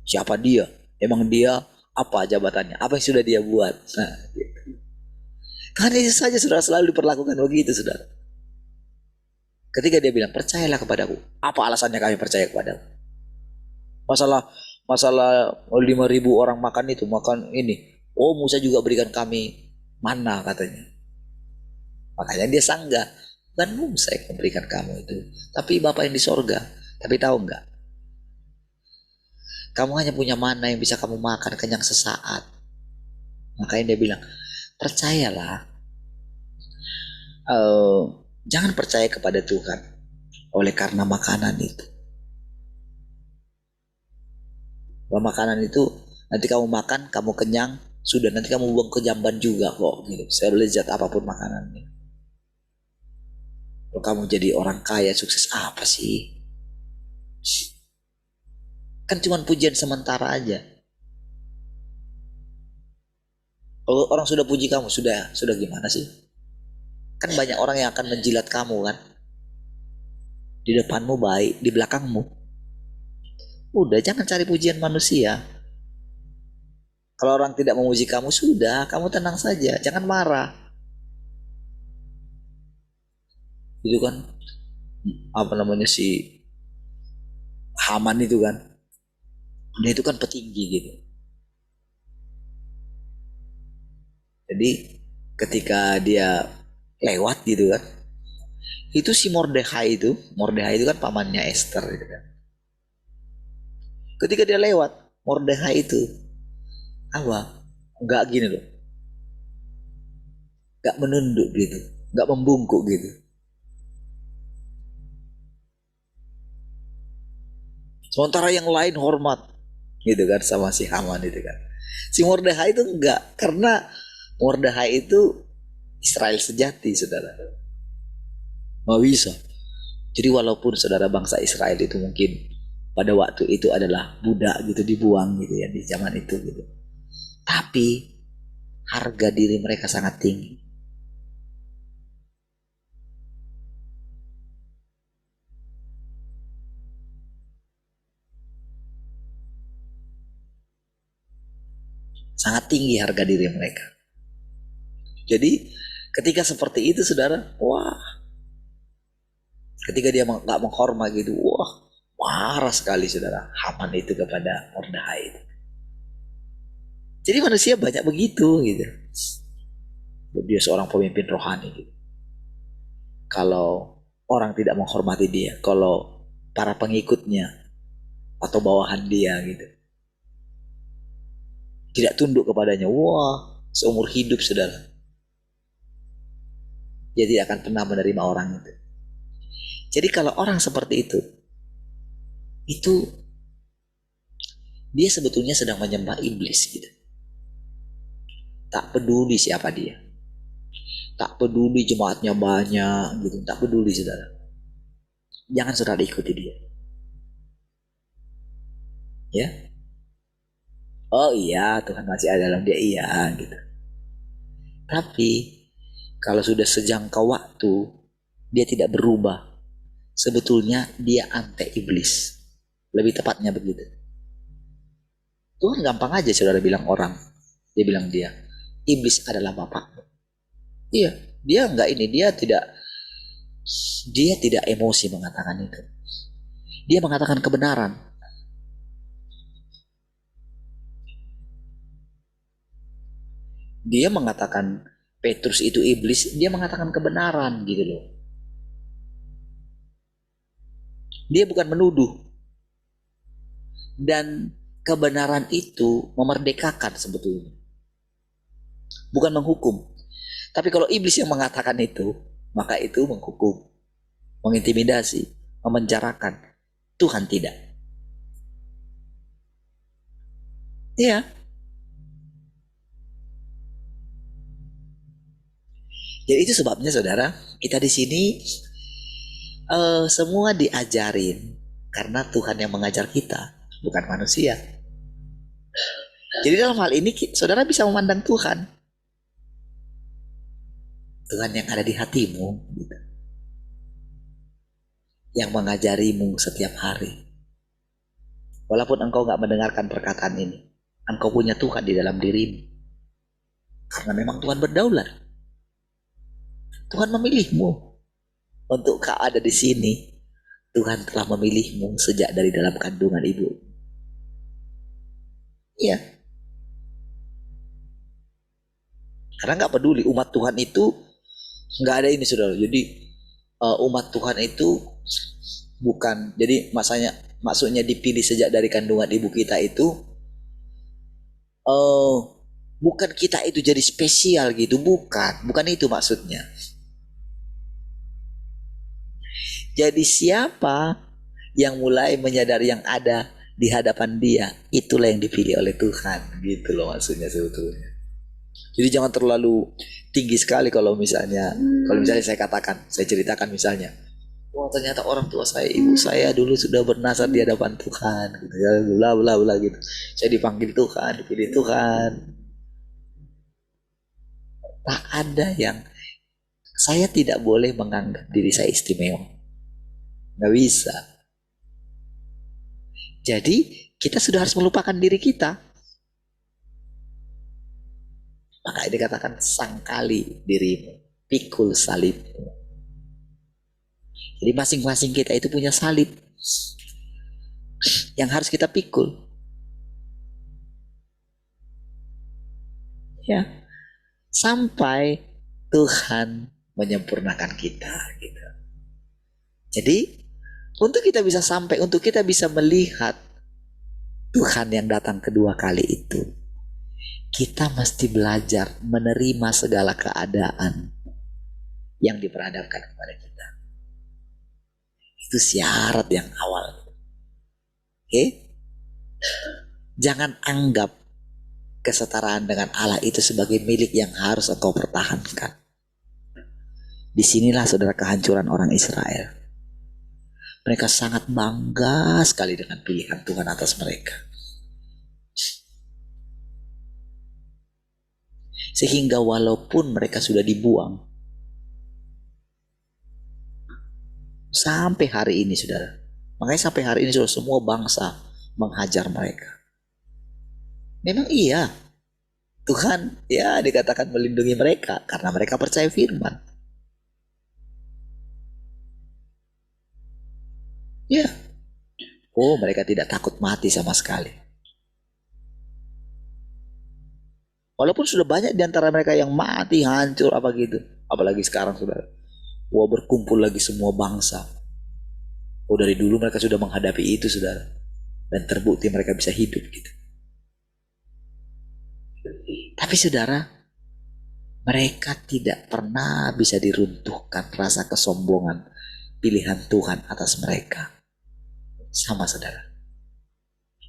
Siapa dia? Emang dia apa jabatannya? Apa yang sudah dia buat? Nah, gitu. Karena itu saja saudara, selalu diperlakukan begitu, saudara. Ketika dia bilang percayalah kepadaku, apa alasannya kami percaya kepadaku? Masalah 5.000 orang makan ini. Musa juga berikan kami mana katanya. Makanya dia sanggah, bukan Musa yang memberikan kamu itu, tapi Bapa yang di sorga. Tapi tahu enggak, kamu hanya punya mana yang bisa kamu makan kenyang sesaat. Makanya dia bilang, percayalah eh, jangan percaya kepada Tuhan oleh karena makanan itu. Bahwa makanan itu nanti kamu makan, kamu kenyang, sudah nanti kamu buang ke jamban juga kok gitu. Saya lezat apapun makanannya. Kalau kamu jadi orang kaya sukses apa sih? Kan cuma pujian sementara aja. Kalau orang sudah puji kamu, sudah gimana sih? Kan banyak orang yang akan menjilat kamu kan. Di depanmu baik, di belakangmu. Udah, jangan cari pujian manusia. Kalau orang tidak memuji kamu, sudah, kamu tenang saja, jangan marah. Itu kan apa namanya si Haman itu kan. Dia itu kan petinggi gitu. Jadi ketika dia lewat gitu kan, itu si Mordechai itu kan pamannya Esther gitu kan. Ketika dia lewat, Mordechai itu apa? Enggak gini loh. Enggak menunduk gitu, enggak membungkuk gitu. Sementara yang lain hormat gitu kan sama si Haman itu kan. Si Mordechai itu enggak, karena Mordechai itu Israel sejati, saudara. Nggak bisa. Jadi walaupun saudara bangsa Israel itu mungkin pada waktu itu adalah budak gitu, dibuang gitu ya di zaman itu gitu. Tapi harga diri mereka sangat tinggi. Sangat tinggi harga diri mereka. Jadi ketika seperti itu saudara, wah, ketika dia nggak menghormat gitu, wah, marah sekali saudara Haman itu kepada Mordechai itu. Jadi manusia banyak begitu gitu. Dia seorang pemimpin rohani gitu. Kalau orang tidak menghormati dia, kalau para pengikutnya atau bawahan dia gitu tidak tunduk kepadanya, wah, seumur hidup saudara, dia tidak akan pernah menerima orang itu. Jadi kalau orang seperti itu dia sebetulnya sedang menyembah iblis gitu. Tak peduli siapa dia, tak peduli jemaatnya banyak gitu, tak peduli saudara. Jangan saudara ikuti dia. Ya, oh iya Tuhan masih ada dalam dia, iya gitu. Tapi kalau sudah sejangka waktu dia tidak berubah, sebetulnya dia anti iblis. Lebih tepatnya begitu. Tuhan gampang aja saudara bilang orang. Dia bilang iblis adalah bapakmu. Iya, dia enggak ini, dia tidak emosi mengatakan itu. Dia mengatakan kebenaran. Dia mengatakan Petrus itu iblis, dia mengatakan kebenaran gitu loh. Dia bukan menuduh. Dan kebenaran itu memerdekakan sebetulnya. Bukan menghukum. Tapi kalau iblis yang mengatakan itu, maka itu menghukum, mengintimidasi, memenjarakan. Tuhan tidak. Iya. Jadi itu sebabnya saudara, kita di sini semua diajarin karena Tuhan yang mengajar kita, bukan manusia. Jadi dalam hal ini saudara bisa memandang Tuhan yang ada di hatimu gitu, yang mengajarimu setiap hari. Walaupun engkau gak mendengarkan perkataan ini, engkau punya Tuhan di dalam dirimu. Karena memang Tuhan berdaulat. Tuhan memilihmu untuk kau ada di sini. Tuhan telah memilihmu sejak dari dalam kandungan ibu. Iya. Karena gak peduli umat Tuhan itu gak ada ini saudara. Jadi umat Tuhan itu bukan, jadi maksudnya dipilih sejak dari kandungan ibu kita itu bukan kita itu jadi spesial gitu, bukan itu maksudnya. Jadi siapa yang mulai menyadari yang ada di hadapan dia, itulah yang dipilih oleh Tuhan. Gitu loh maksudnya sebetulnya. Jadi jangan terlalu tinggi sekali kalau misalnya saya katakan, saya ceritakan misalnya, wah ternyata orang tua saya, ibu saya dulu sudah bernasar di hadapan Tuhan, gitu ya, bla bla bla gitu. Saya dipanggil Tuhan, dipilih Tuhan. Tak ada yang, saya tidak boleh menganggap diri saya istimewa, nggak bisa. Jadi kita sudah harus melupakan diri kita. Maka dikatakan sangkali dirimu, pikul salibmu. Jadi masing-masing kita itu punya salib yang harus kita pikul. Ya, sampai Tuhan menyempurnakan kita gitu. Jadi untuk kita bisa sampai, untuk kita bisa melihat Tuhan yang datang kedua kali itu, kita mesti belajar menerima segala keadaan yang diperhadapkan kepada kita. Itu syarat yang awal. Oke? Jangan anggap kesetaraan dengan Allah itu sebagai milik yang harus engkau pertahankan. Disinilah saudara kehancuran orang Israel. Mereka sangat bangga sekali dengan pilihan Tuhan atas mereka. Sehingga walaupun mereka sudah dibuang, sampai hari ini saudara, makanya sampai hari ini saudara, semua bangsa menghajar mereka. Memang iya, Tuhan ya dikatakan melindungi mereka karena mereka percaya firman. Ya, oh mereka tidak takut mati sama sekali. Walaupun sudah banyak di antara mereka yang mati, hancur apa gitu. Apalagi sekarang saudara, wah berkumpul lagi semua bangsa. Oh dari dulu mereka sudah menghadapi itu saudara, dan terbukti mereka bisa hidup gitu. Tapi saudara, mereka tidak pernah bisa diruntuhkan rasa kesombongan pilihan Tuhan atas mereka. Sama saudara,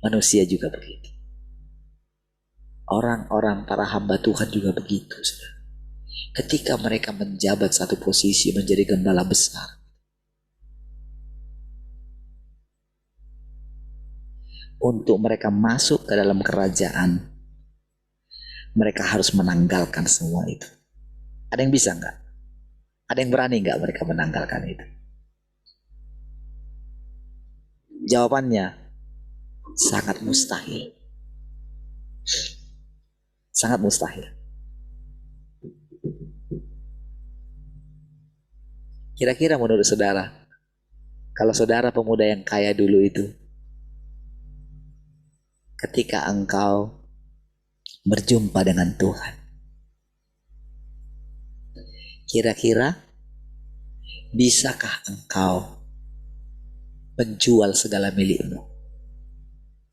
manusia juga begitu. Orang-orang para hamba Tuhan juga begitu saudara. Ketika mereka menjabat satu posisi menjadi gembala besar, untuk mereka masuk ke dalam kerajaan, mereka harus menanggalkan semua itu. Ada yang bisa nggak? Ada yang berani nggak mereka menanggalkan itu? Jawabannya sangat mustahil. Sangat mustahil. Kira-kira menurut saudara, kalau saudara pemuda yang kaya dulu itu, ketika engkau berjumpa dengan Tuhan, kira-kira bisakah engkau menjual segala milikmu?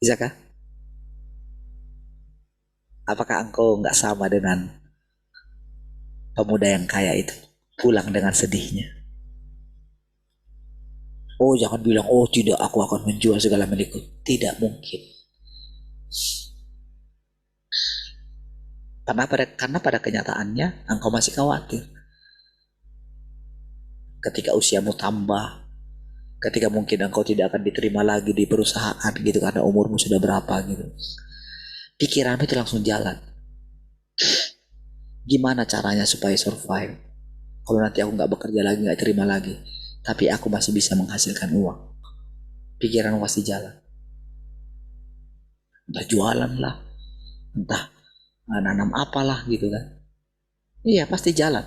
Bisakah? Apakah engkau nggak sama dengan pemuda yang kaya itu, pulang dengan sedihnya? Oh jangan bilang, oh tidak, aku akan menjual segala milikku. Tidak mungkin. Karena pada kenyataannya engkau masih khawatir. Ketika usiamu tambah, ketika mungkin engkau tidak akan diterima lagi di perusahaan gitu karena umurmu sudah berapa gitu, pikiranmu itu langsung jalan. Gimana caranya supaya survive? Kalau nanti aku nggak bekerja lagi, nggak terima lagi, tapi aku masih bisa menghasilkan uang. Pikiranmu pasti jalan. Entah jualan lah, entah nanam apalah gitu kan. Iya pasti jalan.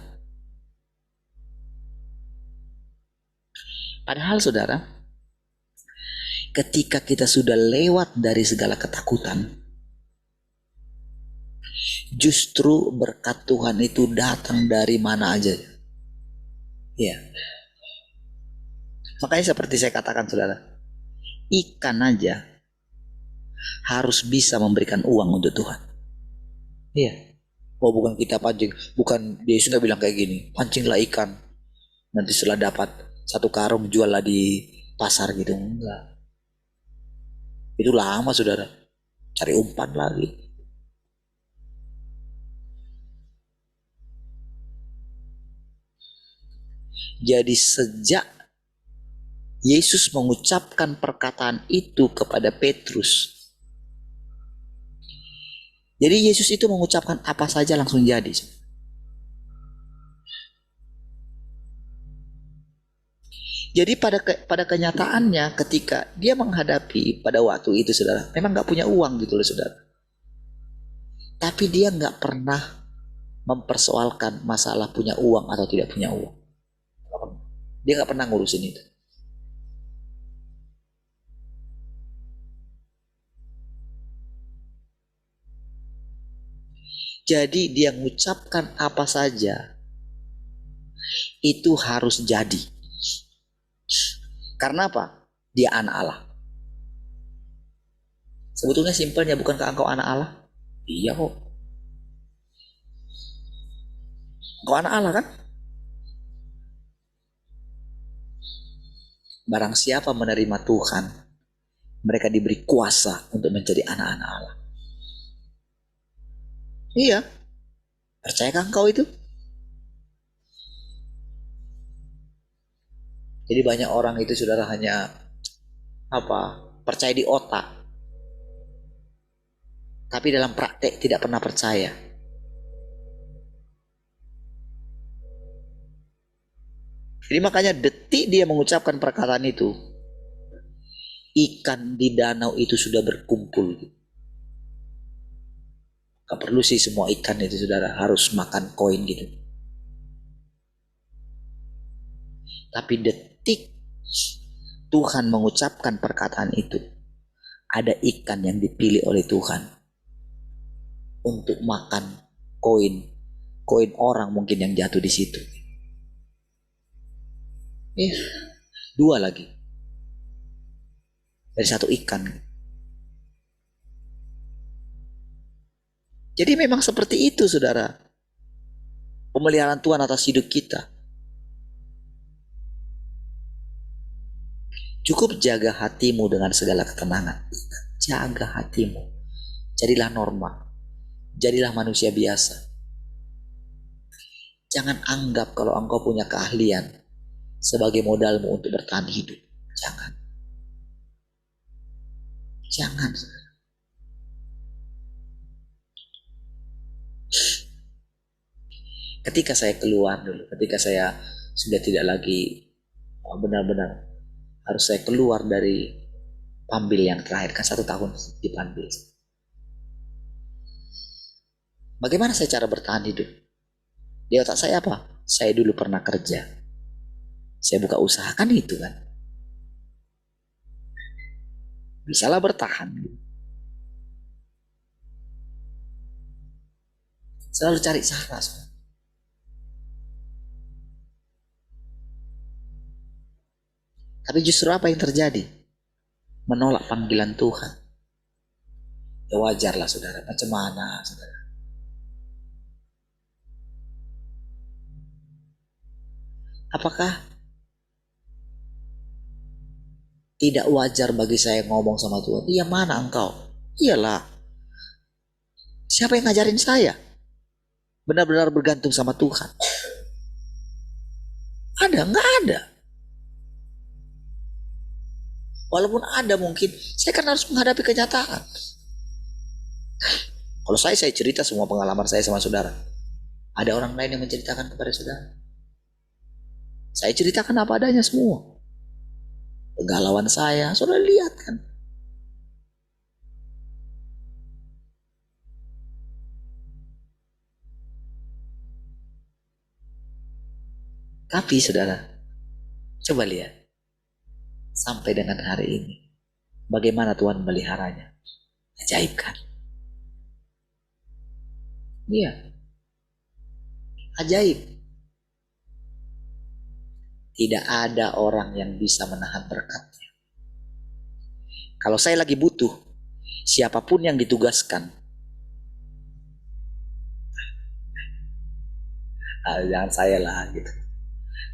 Padahal saudara, ketika kita sudah lewat dari segala ketakutan, justru berkat Tuhan itu datang dari mana aja. Ya. Makanya seperti saya katakan saudara, ikan aja harus bisa memberikan uang untuk Tuhan. Iya. Oh bukan kita pancing, bukan Yesus nggak bilang kayak gini, pancinglah ikan, nanti setelah dapat satu karung jual lah di pasar gitu, enggak. Itu lama saudara, cari umpan lagi. Jadi sejak Yesus mengucapkan perkataan itu kepada Petrus, jadi Yesus itu mengucapkan apa saja langsung jadi. Jadi pada kenyataannya ketika dia menghadapi pada waktu itu saudara, memang gak punya uang gitu loh saudara. Tapi dia gak pernah mempersoalkan masalah punya uang atau tidak punya uang. Dia gak pernah ngurusin itu. Jadi dia mengucapkan apa saja itu harus jadi. Karena apa? Dia anak Allah. Sebetulnya simpelnya, bukankah engkau anak Allah? Iya kok. Engkau anak Allah kan? Barang siapa menerima Tuhan, mereka diberi kuasa untuk menjadi anak-anak Allah. Iya. Percayakah engkau itu? Jadi banyak orang itu saudara hanya percaya di otak, tapi dalam praktek tidak pernah percaya. Jadi makanya detik dia mengucapkan perkataan itu, ikan di danau itu sudah berkumpul. Gak perlu sih semua ikan itu saudara harus makan koin gitu. Tapi detik Tuhan mengucapkan perkataan itu, ada ikan yang dipilih oleh Tuhan untuk makan koin orang mungkin yang jatuh di situ. Iya, 2 lagi dari 1 ikan. Jadi memang seperti itu saudara, pemeliharaan Tuhan atas hidup kita. Cukup jaga hatimu dengan segala ketenangan. Jaga hatimu. Jadilah normal. Jadilah manusia biasa. Jangan anggap kalau engkau punya keahlian sebagai modalmu untuk bertahan hidup. Jangan. Jangan. Ketika saya keluar dulu, ketika saya sudah tidak lagi benar-benar harus saya keluar dari Pambil yang terakhir, kan 1 tahun di Pambil. Bagaimana saya cara bertahan hidup? Di otak saya apa? Saya dulu pernah kerja. Saya buka usaha, kan itu kan. Bisalah bertahan. Selalu cari cara. Tapi justru apa yang terjadi? Menolak panggilan Tuhan. Ya wajarlah saudara, macam mana saudara? Apakah tidak wajar bagi saya ngomong sama Tuhan? Iya, mana engkau? Iyalah. Siapa yang ngajarin saya? Benar-benar bergantung sama Tuhan. Ada? Nggak ada. Walaupun ada mungkin, saya kan harus menghadapi kenyataan. Kalau saya cerita semua pengalaman saya sama saudara. Ada orang lain yang menceritakan kepada saudara. Saya ceritakan apa adanya semua. Kegalauan saya, saudara lihat kan. Tapi saudara, coba lihat. Sampai dengan hari ini, bagaimana Tuhan memeliharanya? Ajaib kan? Iya. Ajaib. Tidak ada orang yang bisa menahan berkatnya. Kalau saya lagi butuh, siapapun yang ditugaskan, jangan saya lah gitu.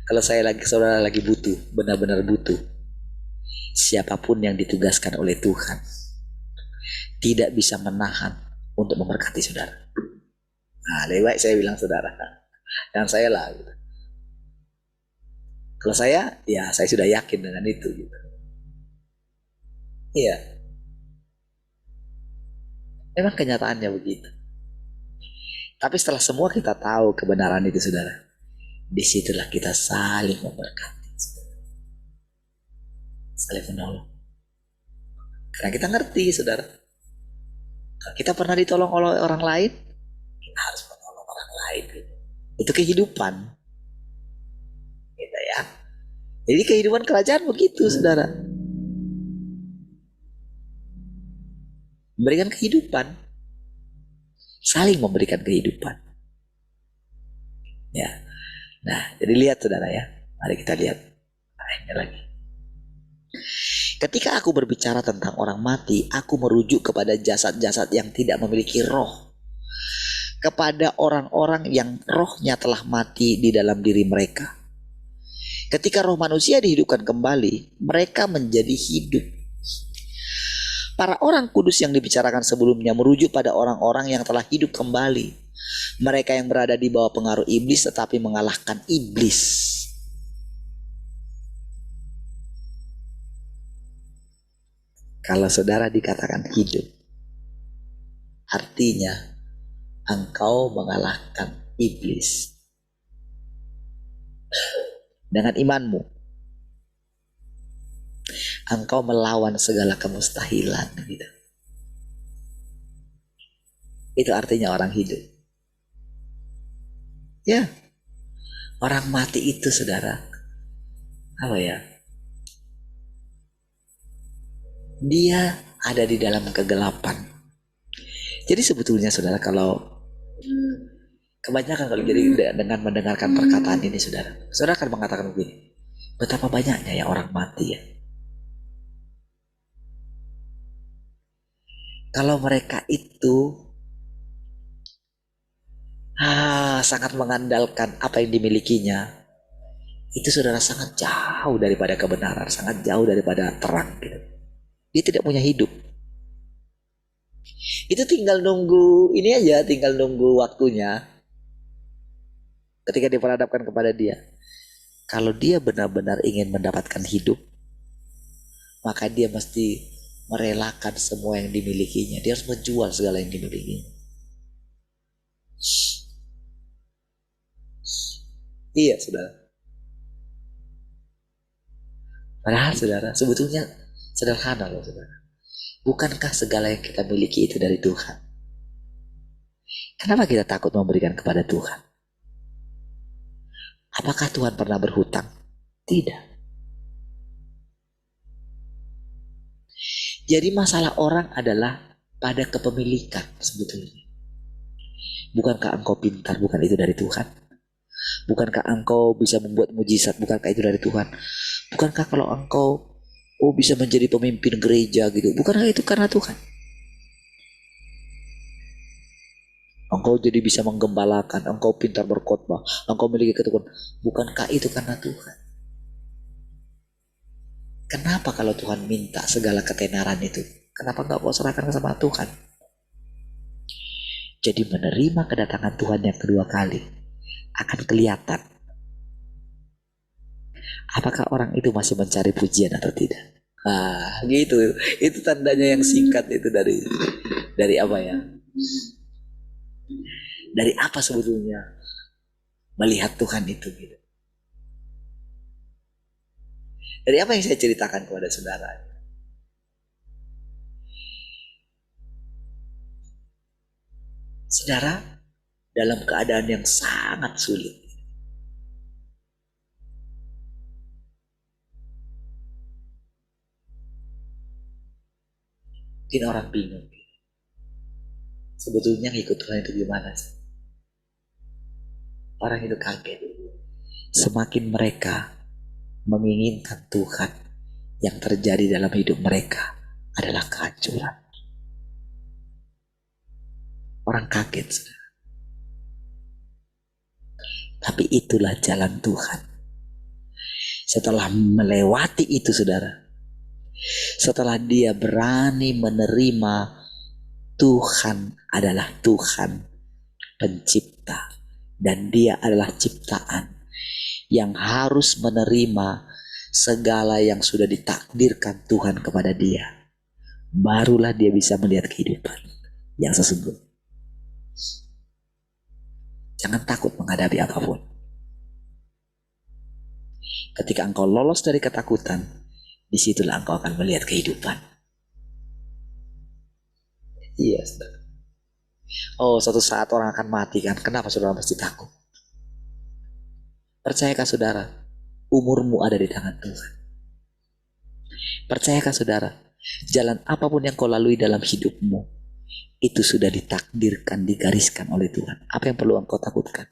Kalau saudara lagi butuh, benar-benar butuh, siapapun yang ditugaskan oleh Tuhan tidak bisa menahan untuk memberkati saudara. Nah, lebih baik saya bilang saudara, dan saya lah. Gitu. Kalau saya sudah yakin dengan itu. Gitu. Iya, memang kenyataannya begitu. Tapi setelah semua kita tahu kebenaran itu, saudara, disitulah kita saling memberkati, saling menolong. Karena kita ngerti, saudara, kalau kita pernah ditolong oleh orang lain, kita harus menolong orang lain. Gitu. Itu kehidupan, gitu ya. Jadi kehidupan kerajaan begitu, saudara. Memberikan kehidupan, saling memberikan kehidupan. Ya, nah, jadi lihat saudara ya. Mari kita lihat ayatnya lagi. Ketika aku berbicara tentang orang mati, aku merujuk kepada jasad-jasad yang tidak memiliki roh, kepada orang-orang yang rohnya telah mati di dalam diri mereka. Ketika roh manusia dihidupkan kembali, mereka menjadi hidup. Para orang kudus yang dibicarakan sebelumnya merujuk pada orang-orang yang telah hidup kembali. Mereka yang berada di bawah pengaruh iblis tetapi mengalahkan iblis. Kalau saudara dikatakan hidup, artinya engkau mengalahkan iblis dengan imanmu. Engkau melawan segala kemustahilan gitu. Itu artinya orang hidup. Ya, orang mati itu saudara, apa ya? Dia ada di dalam kegelapan. Jadi sebetulnya saudara, kalau kebanyakan kalau jadi dengan mendengarkan perkataan ini saudara akan mengatakan begini, betapa banyaknya ya orang mati ya. Kalau mereka itu sangat mengandalkan apa yang dimilikinya, itu saudara sangat jauh daripada kebenaran, sangat jauh daripada terang gitu. Dia tidak punya hidup. Itu tinggal nunggu ini aja, tinggal nunggu waktunya ketika diperhadapkan kepada dia. Kalau dia benar-benar ingin mendapatkan hidup, maka dia mesti merelakan semua yang dimilikinya. Dia harus menjual segala yang dimilikinya. Iya saudara. Padahal saudara, sebetulnya sederhana loh saudara. Bukankah segala yang kita miliki itu dari Tuhan? Kenapa kita takut memberikan kepada Tuhan? Apakah Tuhan pernah berhutang? Tidak. Jadi masalah orang adalah pada kepemilikan sebetulnya. Bukankah engkau pintar? Bukan itu dari Tuhan? Bukankah engkau bisa membuat mujizat? Bukankah itu dari Tuhan? Bukankah kalau engkau bisa menjadi pemimpin gereja gitu? Bukankah itu karena Tuhan? Engkau jadi bisa menggembalakan, engkau pintar berkhotbah, engkau memiliki ketekunan. Bukankah itu karena Tuhan? Kenapa kalau Tuhan minta segala ketenaran itu, kenapa enggak kau serahkan sama Tuhan? Jadi menerima kedatangan Tuhan yang kedua kali akan kelihatan apakah orang itu masih mencari pujian atau tidak. Gitu. Itu tandanya yang singkat itu dari apa ya? Dari apa sebetulnya melihat Tuhan itu gitu. Dari apa yang saya ceritakan kepada saudara. Saudara dalam keadaan yang sangat sulit. Mungkin orang bingung. Sebetulnya ikut Tuhan itu gimana sih? Orang itu kaget. Semakin mereka menginginkan Tuhan, yang terjadi dalam hidup mereka adalah kehancuran. Orang kaget, saudara. Tapi itulah jalan Tuhan. Setelah melewati itu saudara, setelah dia berani menerima Tuhan adalah Tuhan pencipta dan dia adalah ciptaan yang harus menerima segala yang sudah ditakdirkan Tuhan kepada dia, barulah dia bisa melihat kehidupan yang sesungguhnya. Jangan takut menghadapi apapun. Ketika engkau lolos dari ketakutan, disitulah engkau akan melihat kehidupan. Iya, saudara. Oh, suatu saat orang akan mati kan? Kenapa saudara mesti takut? Percayakah saudara, umurmu ada di tangan Tuhan? Percayakah saudara, jalan apapun yang kau lalui dalam hidupmu, itu sudah ditakdirkan, digariskan oleh Tuhan. Apa yang perlu engkau takutkan?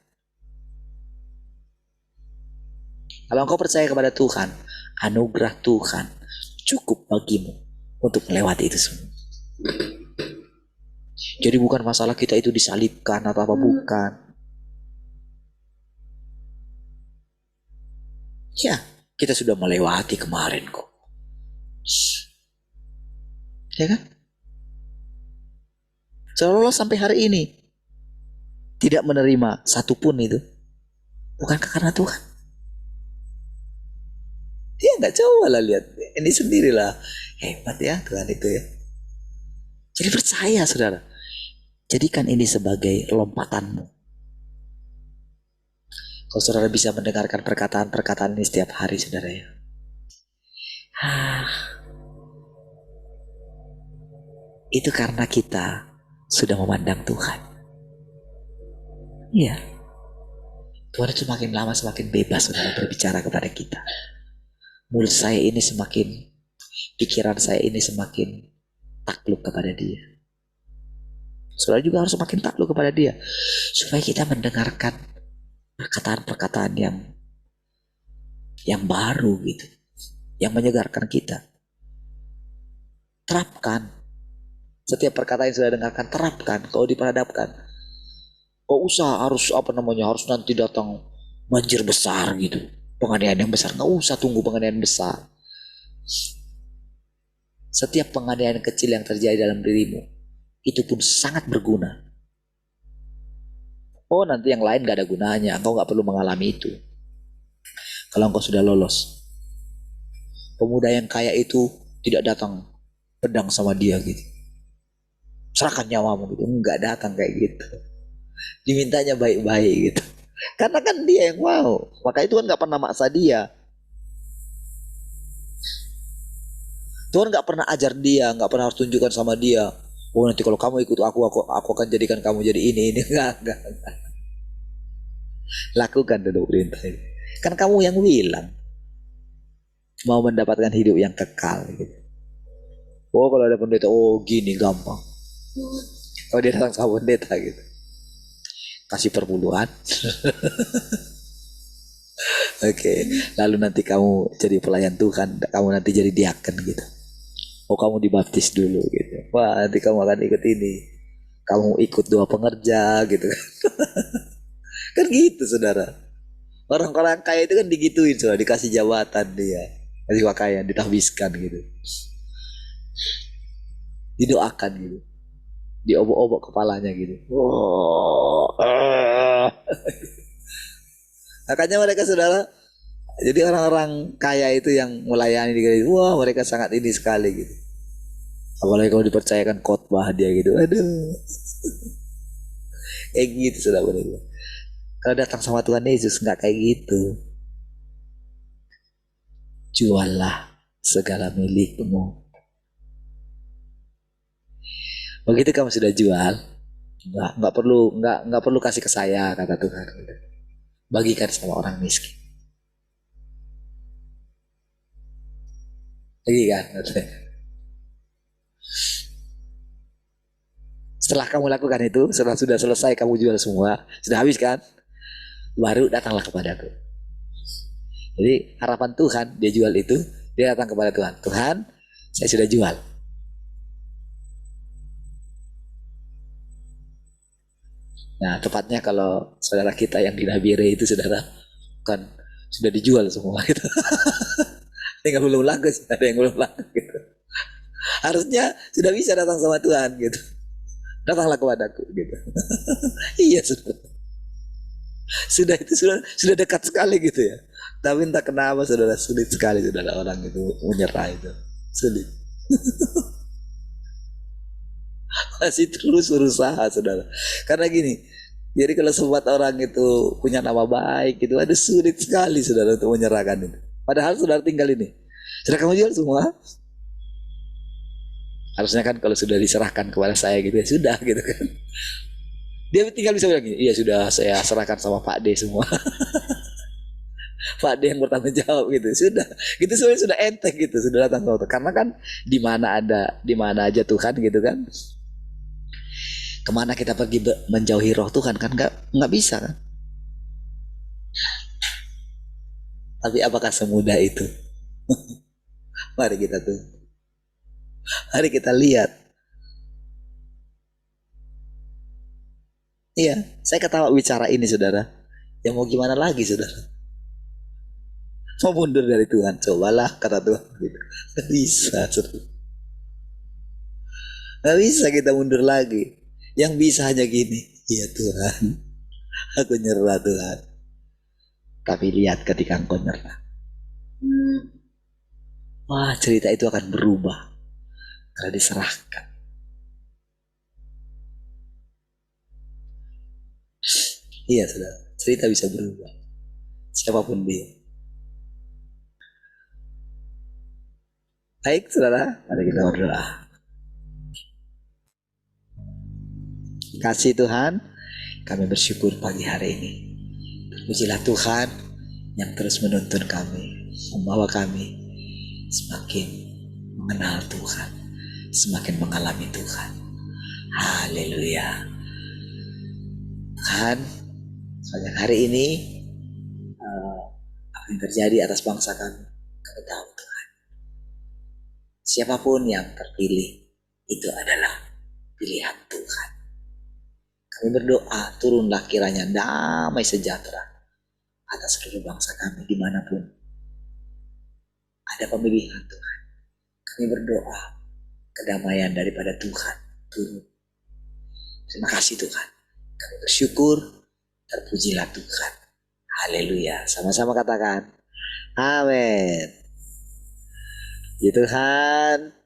Kalau engkau percaya kepada Tuhan, anugerah Tuhan cukup bagimu untuk melewati itu semua. Jadi bukan masalah kita itu disalibkan atau apa, bukan. Ya, kita sudah melewati kemarin kok. Ya kan? Seolah-olah sampai hari ini tidak menerima satupun itu. Bukankah karena Tuhan? Dia nggak coba lah lihat. Ini sendirilah. Hebat ya Tuhan itu ya. Jadi percaya saudara. Jadikan ini sebagai lompatanmu. Kalau saudara bisa mendengarkan perkataan-perkataan ini setiap hari saudara ya. Itu karena kita sudah memandang Tuhan. Iya. Tuhan itu semakin lama semakin bebas saudara berbicara kepada kita. Mulut saya ini semakin, pikiran saya ini semakin takluk kepada dia. Saudara juga harus semakin takluk kepada dia. Supaya kita mendengarkan perkataan-perkataan yang baru gitu. Yang menyegarkan kita. Terapkan. Setiap perkataan yang sudah dengarkan, terapkan. Kalau diperhadapkan. Gak usah harus harus nanti datang banjir besar gitu. Penganiayaan yang besar. Gak usah tunggu penganiayaan besar. Setiap penganiayaan kecil yang terjadi dalam dirimu, itu pun sangat berguna. Oh, nanti yang lain gak ada gunanya. Engkau gak perlu mengalami itu. Kalau engkau sudah lolos. Pemuda yang kaya itu tidak datang pedang sama dia gitu. Serahkan nyawamu gitu. Enggak datang kayak gitu. Dimintanya baik-baik gitu. Karena kan dia yang mau. Maka itu kan gak pernah maksa dia. Tuhan gak pernah ajar dia. Gak pernah harus tunjukkan sama dia. Oh nanti kalau kamu ikut aku akan jadikan kamu jadi ini. Enggak. Lakukan dulu perintah ini. Kan kamu yang bilang mau mendapatkan hidup yang kekal gitu. Oh kalau ada pendeta, oh gini gampang. Oh dia datang sama pendeta gitu. Kasih perpuluhan. Oke. Lalu nanti kamu jadi pelayan Tuhan. Kamu nanti jadi diaken gitu. Oh kamu dibaptis dulu gitu. Wah nanti kamu akan ikut ini. Kamu ikut doa pengerja gitu. Kan gitu saudara. Orang-orang kaya itu kan digituin saudara. Dikasih jabatan dia. Kasih pakaian, ditahbiskan gitu. Didoakan gitu. Diobok-obok kepalanya gitu. Makanya mereka saudara. Jadi orang-orang kaya itu yang melayani di gereja. Wah mereka sangat ini sekali gitu. Apalagi kalau dipercayakan khotbah dia gitu. Aduh. Kayak gitu saudara. Kalau datang sama Tuhan Yesus nggak kayak gitu. Juallah segala milikmu. Begitu kamu sudah jual, nggak perlu kasih ke saya kata Tuhan. Bagikan sama orang miskin. Bagikan. Setelah kamu lakukan itu, setelah sudah selesai kamu jual semua, sudah habis kan? Baru datanglah kepadaku. Jadi harapan Tuhan, dia jual itu, dia datang kepada Tuhan. Tuhan, saya sudah jual. Nah tepatnya kalau saudara kita yang di Nabire itu saudara, kan sudah dijual semua gitu. Tinggal belum laku, ada yang belum laku gitu. Harusnya sudah bisa datang sama Tuhan gitu. Datanglah kepadaku gitu. Iya sudah itu sudah dekat sekali gitu ya. Tapi entah kenapa saudara sulit sekali saudara orang itu menyerah itu. Sulit. Masih terus berusaha saudara. Karena gini, jadi kalau sobat orang itu punya nama baik itu ada sulit sekali saudara untuk menyerahkan itu. Padahal saudara tinggal ini. Sudah kamu jual semua? Harusnya kan kalau sudah diserahkan kepada saya gitu ya sudah gitu kan. Dia tinggal bisa bilang gini, iya sudah saya serahkan sama Pak D semua. Pak D yang bertanggung jawab gitu. Sudah. Gitu sebenarnya sudah enteng gitu, sudah datang ke karena kan di mana aja Tuhan gitu kan. Kemana kita pergi menjauhi roh Tuhan kan nggak bisa kan. Tapi apakah semudah itu? Mari kita tuh. Mari kita lihat. Iya, saya ketawa bicara ini saudara. Ya mau gimana lagi saudara? Mau mundur dari Tuhan, cobalah kata Tuhan gitu. Gak bisa saudara. Gak bisa kita mundur lagi. Yang bisa hanya gini. Ya Tuhan, aku nyerah Tuhan. Tapi lihat ketika engkau nyerah. Wah cerita itu akan berubah. Karena diserahkan. Iya saudara, cerita bisa berubah. Siapapun dia. Baik saudara, mari kita berdoa. Kasih Tuhan, kami bersyukur pagi hari ini. Pujilah Tuhan yang terus menuntun kami, membawa kami semakin mengenal Tuhan, semakin mengalami Tuhan. Haleluya. Tuhan, sepanjang hari ini apa yang terjadi atas bangsa kami tahu Tuhan. Siapapun yang terpilih itu adalah pilihan Tuhan. Kami berdoa turunlah kiranya damai sejahtera atas seluruh bangsa kami dimanapun ada pemilihan Tuhan. Kami berdoa kedamaian daripada Tuhan turun. Terima kasih Tuhan. Kami bersyukur, terpujilah Tuhan. Haleluya. Sama-sama katakan. Amin. Ya Tuhan.